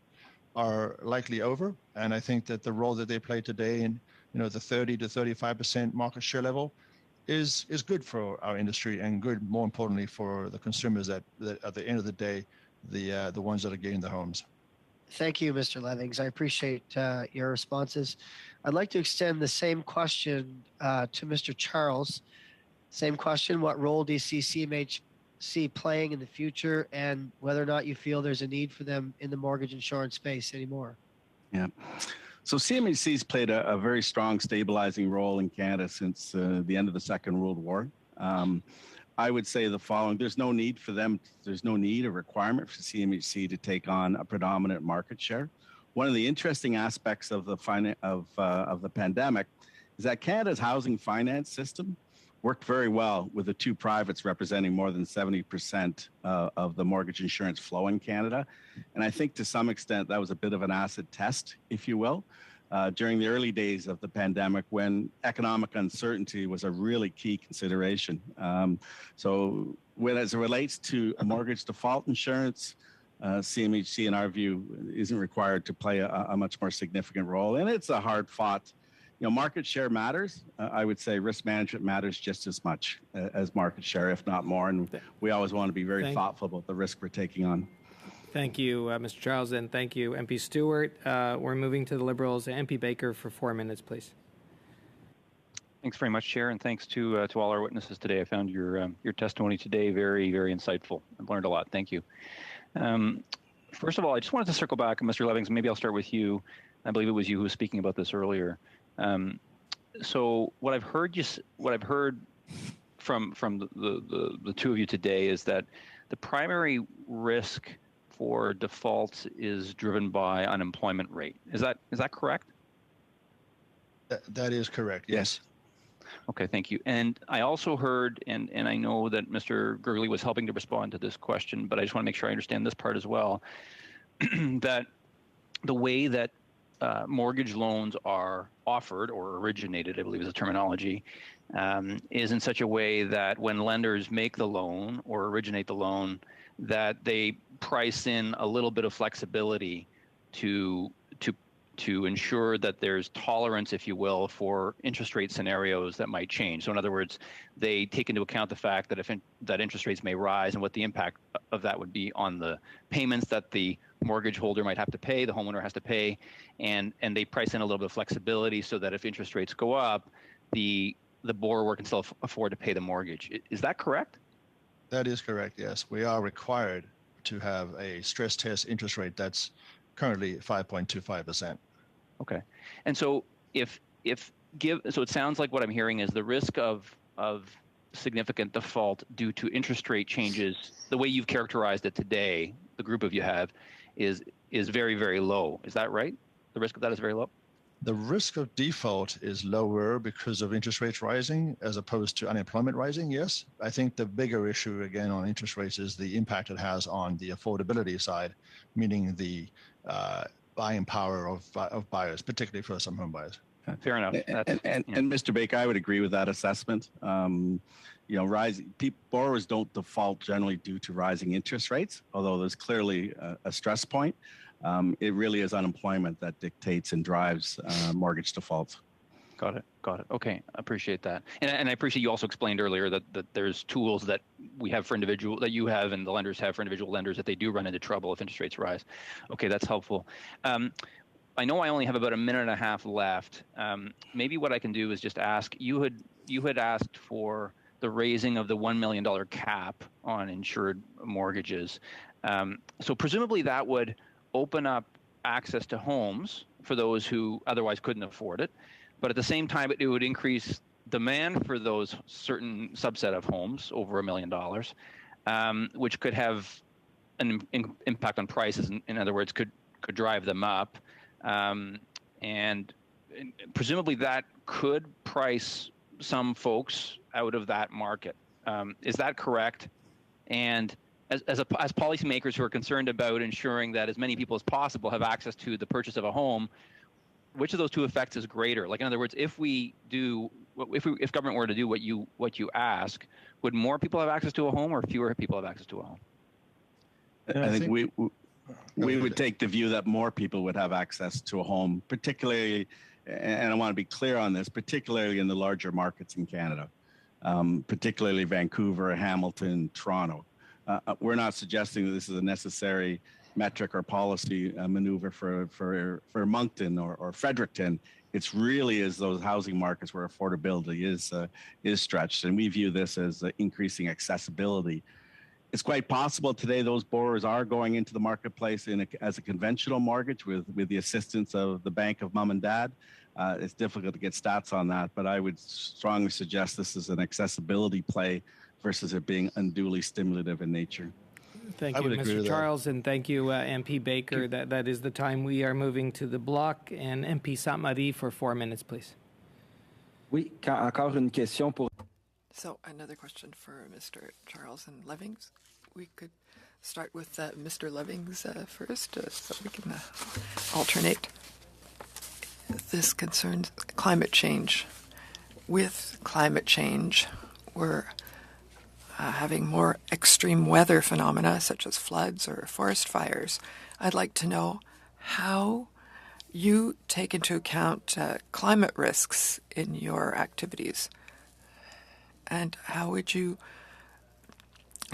are likely over. And I think that the role that they play today in the 30 to 35% market share level is good for our industry, and good, more importantly, for the consumers that at the end of the day, the ones that are getting the homes. Thank you, Mr. Levings. I appreciate your responses. I'd like to extend the same question to Mr. Charles. Same question: what role do you see CMHC playing in the future, and whether or not you feel there's a need for them in the mortgage insurance space anymore? Yeah. So CMHC's played a very strong stabilizing role in Canada since the end of the Second World War. I would say the following: there's no need or requirement for CMHC to take on a predominant market share. One of the interesting aspects of the pandemic is that Canada's housing finance system worked very well with the two privates representing more than 70% of the mortgage insurance flow in Canada. And I think to some extent that was a bit of an acid test, if you will, during the early days of the pandemic, when economic uncertainty was a really key consideration. So as it relates to mortgage default insurance, CMHC, in our view, isn't required to play a much more significant role. And it's a hard fought, market share matters. I would say risk management matters just as much as market share, if not more. And we always want to be very thoughtful about the risk we're taking on. Thank you, Mr. Charles, and thank you, MP Stewart. We're moving to the Liberals. MP Baker for 4 minutes, please. Thanks very much, Chair, and thanks to all our witnesses today. I found your testimony today very, very insightful. I've learned a lot. Thank you. First of all, I just wanted to circle back, Mr. Levings. Maybe I'll start with you. I believe it was you who was speaking about this earlier. So what I've heard from the two of you today is that the primary risk for defaults is driven by unemployment rate. Is that correct? That is correct. Yes. Okay, thank you. And I also heard, and I know that Mr. Gurley was helping to respond to this question, but I just want to make sure I understand this part as well, that the way that mortgage loans are offered or originated, I believe is the terminology, is in such a way that when lenders make the loan or originate the loan, that they price in a little bit of flexibility to ensure that there's tolerance, if you will, for interest rate scenarios that might change. So in other words, they take into account the fact that that interest rates may rise and what the impact of that would be on the payments that the mortgage holder might have to pay, the homeowner has to pay, and they price in a little bit of flexibility so that if interest rates go up, the borrower can still afford to pay the mortgage. Is that correct? That is correct, yes. We are required to have a stress test interest rate that's currently 5.25%. Okay. And so so it sounds like what I'm hearing is the risk of significant default due to interest rate changes, the way you've characterized it today, the group of you have, is very, very low. Is that right? The risk of that is very low? The risk of default is lower because of interest rates rising as opposed to unemployment rising, yes. I think the bigger issue, again, on interest rates is the impact it has on the affordability side, meaning the buying power of buyers, particularly first-time home buyers. Fair enough. And Mr. Baker, I would agree with that assessment. Borrowers don't default generally due to rising interest rates, although there's clearly a stress point. It really is unemployment that dictates and drives mortgage defaults. Got it. Okay, I appreciate that, and I appreciate you also explained earlier that there's tools that we have for individual that you have and the lenders have for individual lenders if they do run into trouble if interest rates rise. Okay, that's helpful. I know I only have about a minute and a half left. Maybe what I can do is just ask you had asked for the raising of the $1 million cap on insured mortgages. So presumably that would open up access to homes for those who otherwise couldn't afford it. But at the same time, it would increase demand for those certain subset of homes over $1 million, which could have an impact on prices. In other words, could drive them up. And presumably that could price some folks out of that market. Is that correct? And as policymakers who are concerned about ensuring that as many people as possible have access to the purchase of a home, which of those two effects is greater? Like, in other words, if government were to do what you ask, would more people have access to a home or fewer people have access to a home? I think we would take the view that more people would have access to a home, particularly, and I want to be clear on this, particularly in the larger markets in Canada, particularly Vancouver, Hamilton, Toronto. We're not suggesting that this is a necessary metric or policy maneuver for Moncton or Fredericton. It's really is those housing markets where affordability is stretched, and we view this as increasing accessibility. It's quite possible today those borrowers are going into the marketplace as a conventional mortgage with the assistance of the bank of mom and dad. It's difficult to get stats on that, but I would strongly suggest this is an accessibility play versus it being unduly stimulative in nature. Thank you, Mr. Charles, and thank you, MP Baker. That is the time we are moving to the block. And MP Sainte-Marie for 4 minutes, please. Oui, encore une question pour... So another question for Mr. Charles and Levings. We could start with Mr. Levings first, so we can alternate. This concerns climate change. With climate change, we're having more extreme weather phenomena such as floods or forest fires. I'd like to know how you take into account climate risks in your activities, and how would you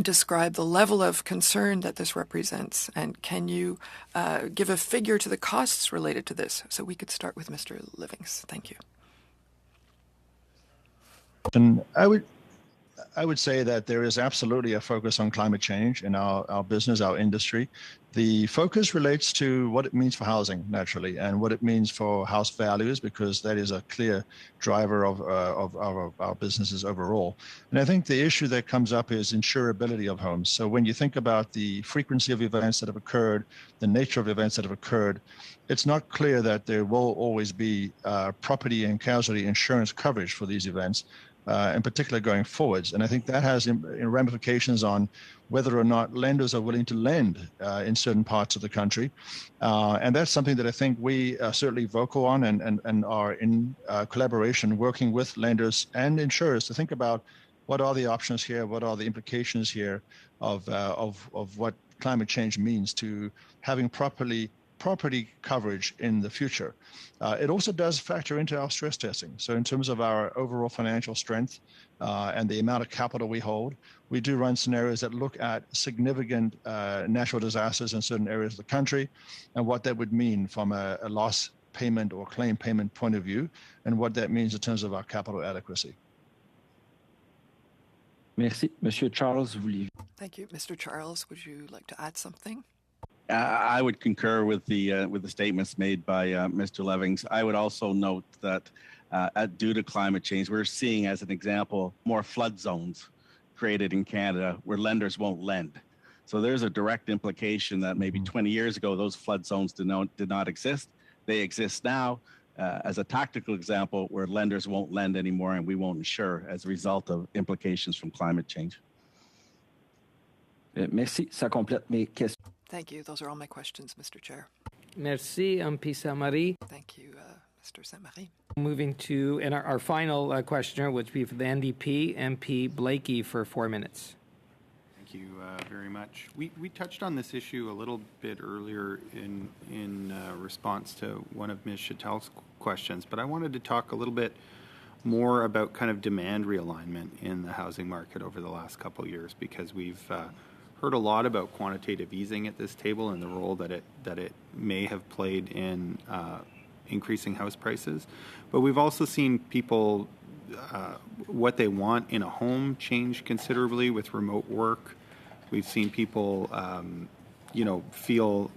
describe the level of concern that this represents, and can you give a figure to the costs related to this? So we could start with Mr. Livings. Thank you. And I would say that there is absolutely a focus on climate change in our business, our industry. The focus relates to what it means for housing, naturally, and what it means for house values, because that is a clear driver of our businesses overall. And I think the issue that comes up is insurability of homes. So when you think about the frequency of events that have occurred, the nature of events that have occurred, it's not clear that there will always be property and casualty insurance coverage for these events. In particular going forwards. And I think that has ramifications on whether or not lenders are willing to lend in certain parts of the country. And that's something that I think we are certainly vocal on and are in collaboration working with lenders and insurers to think about what are the options here, what are the implications here of what climate change means to having property coverage in the future. It also does factor into our stress testing. So in terms of our overall financial strength and the amount of capital we hold, we do run scenarios that look at significant natural disasters in certain areas of the country and what that would mean from a loss payment or claim payment point of view, and what that means in terms of our capital adequacy. Merci. Monsieur Charles, voulez-vous? Thank you. Mr. Charles, would you like to add something? I would concur with the statements made by Mr. Levings. I would also note that due to climate change, we're seeing, as an example, more flood zones created in Canada where lenders won't lend. So there's a direct implication that maybe 20 years ago, those flood zones did not exist. They exist now as a tactical example where lenders won't lend anymore and we won't insure as a result of implications from climate change. Merci. Ça complète mes questions. Thank you. Those are all my questions, Mr. Chair. Merci, MP Sainte-Marie. Thank you, Mr. Sainte-Marie. Moving to our final questioner, which would be for the NDP, MP Blakey for 4 minutes. Thank Thank you very much. We touched on this issue a little bit earlier in response to one of Ms. Chattel's questions, but I wanted to talk a little bit more about kind of demand realignment in the housing market over the last couple of years, because we've heard a lot about quantitative easing at this table and the role that it may have played in increasing house prices. But we've also seen people what they want in a home change considerably with remote work. We've seen people, feel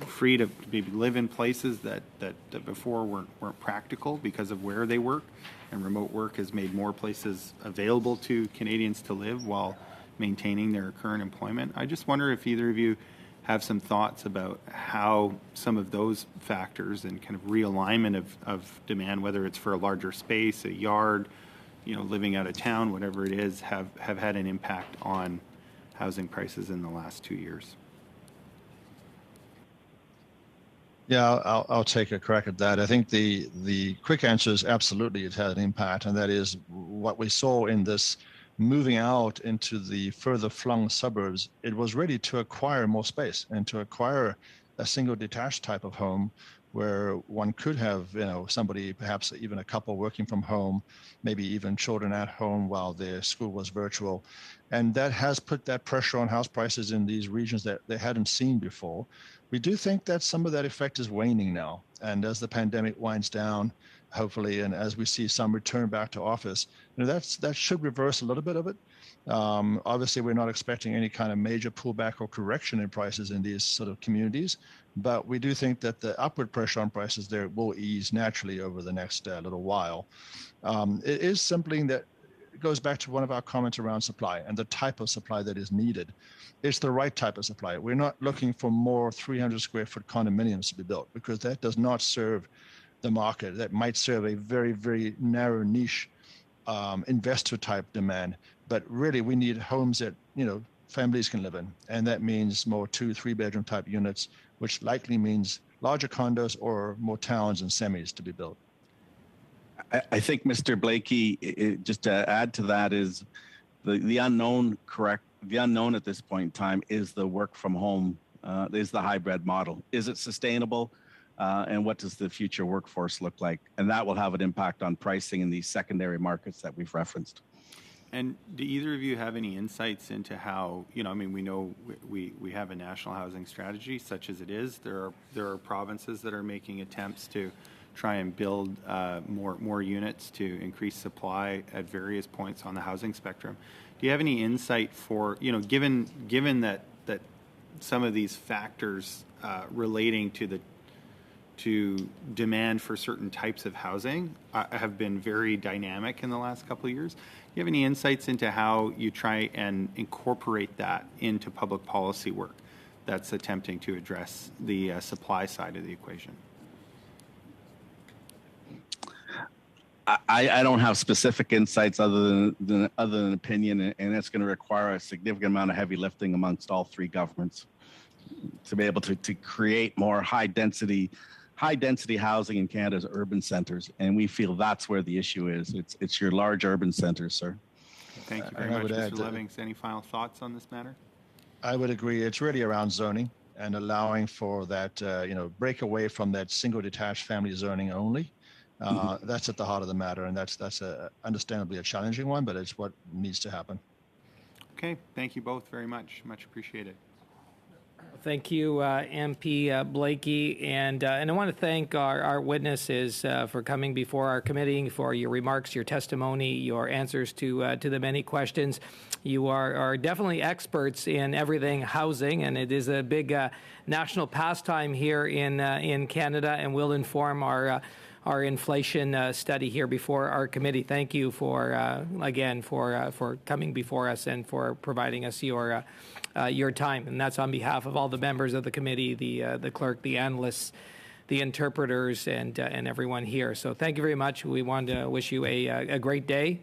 free to maybe live in places that before weren't practical because of where they work, and remote work has made more places available to Canadians to live while maintaining their current employment. I just wonder if either of you have some thoughts about how some of those factors and kind of realignment of demand, whether it's for a larger space, a yard, living out of town, whatever it is, have had an impact on housing prices in the last 2 years. Yeah, I'll take a crack at that. I think the quick answer is absolutely it had an impact, and that is what we saw in this moving out into the further flung suburbs. It was ready to acquire more space and to acquire a single detached type of home where one could have, somebody, perhaps even a couple working from home, maybe even children at home while their school was virtual. And that has put that pressure on house prices in these regions that they hadn't seen before. We do think that some of that effect is waning now. And as the pandemic winds down, hopefully, and as we see some return back to office, that should reverse a little bit of it. Obviously, we're not expecting any kind of major pullback or correction in prices in these sort of communities, but we do think that the upward pressure on prices there will ease naturally over the next little while. It is something that goes back to one of our comments around supply and the type of supply that is needed. It's the right type of supply. We're not looking for more 300 square foot condominiums to be built, because that does not serve the market. That might serve a very, very narrow niche investor type demand. But really, we need homes that families can live in, and that means more 2-3 bedroom type units, which likely means larger condos or more towns and semis to be built. I think, Mr. Blakey, just to add to that, is the unknown. Correct. The unknown at this point in time is the work from home, is the hybrid model. Is it sustainable? And what does the future workforce look like? And that will have an impact on pricing in these secondary markets that we've referenced. And do either of you have any insights into how, we know we have a national housing strategy such as it is. There are provinces that are making attempts to try and build more units to increase supply at various points on the housing spectrum. Do you have any insight for, given that some of these factors relating to demand for certain types of housing have been very dynamic in the last couple of years? Do you have any insights into how you try and incorporate that into public policy work that's attempting to address the supply side of the equation? I don't have specific insights other than opinion, and it's going to require a significant amount of heavy lifting amongst all three governments to be able to create more high density housing in Canada's urban centers, and we feel that's where the issue is. It's your large urban centers, sir. Thank you very much, Mr. Levings. Any final thoughts on this matter? I would agree. It's really around zoning and allowing for that, break away from that single detached family zoning only. That's at the heart of the matter, and that's understandably a challenging one, but it's what needs to happen. Okay, thank you both very much. Much appreciated. Thank you, MP Blakey, and I want to thank our witnesses for coming before our committee, for your remarks, your testimony, your answers to the many questions. You are definitely experts in everything housing, and it is a big national pastime here in Canada, and will inform our inflation study here before our committee. Thank you for coming before us and for providing us your time. And that's on behalf of all the members of the committee, the clerk, the analysts, the interpreters, and everyone here. So thank you very much. We want to wish you a great day,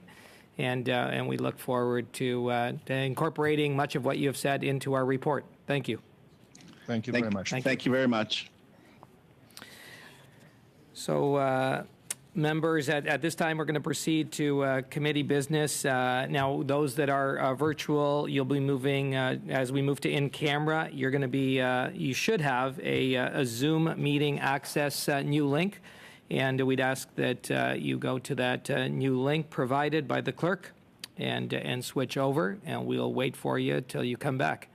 and we look forward to incorporating much of what you have said into our report. Thank you. Thank you very much. Thank you very much. So Members, at this time, we're going to proceed to committee business. Now, those that are virtual, you'll be moving, as we move to in-camera, you're going to be, you should have a Zoom meeting access new link, and we'd ask that you go to that new link provided by the clerk and switch over, and we'll wait for you till you come back.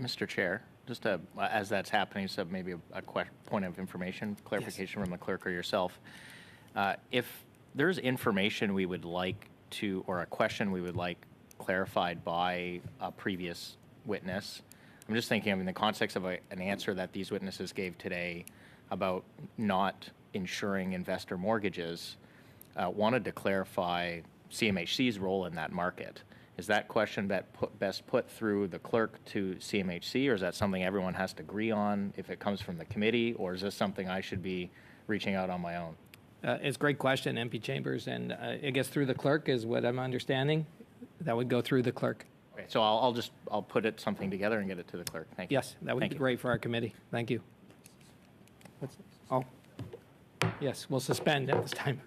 Mr. Chair, just as that's happening, so maybe a point of information, clarification from the clerk or yourself. If there's information we would like to, or a question we would like clarified by a previous witness, I'm just thinking in the context of an answer that these witnesses gave today about not insuring investor mortgages, wanted to clarify CMHC's role in that market. Is that question best put through the clerk to CMHC, or is that something everyone has to agree on if it comes from the committee, or is this something I should be reaching out on my own? It's a great question, MP Chambers, and I guess through the clerk is what I'm understanding. That would go through the clerk. Okay, so I'll put something together and get it to the clerk. Thank you. Yes, that would be great for our committee. Thank you. Yes, we'll suspend at this time.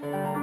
you.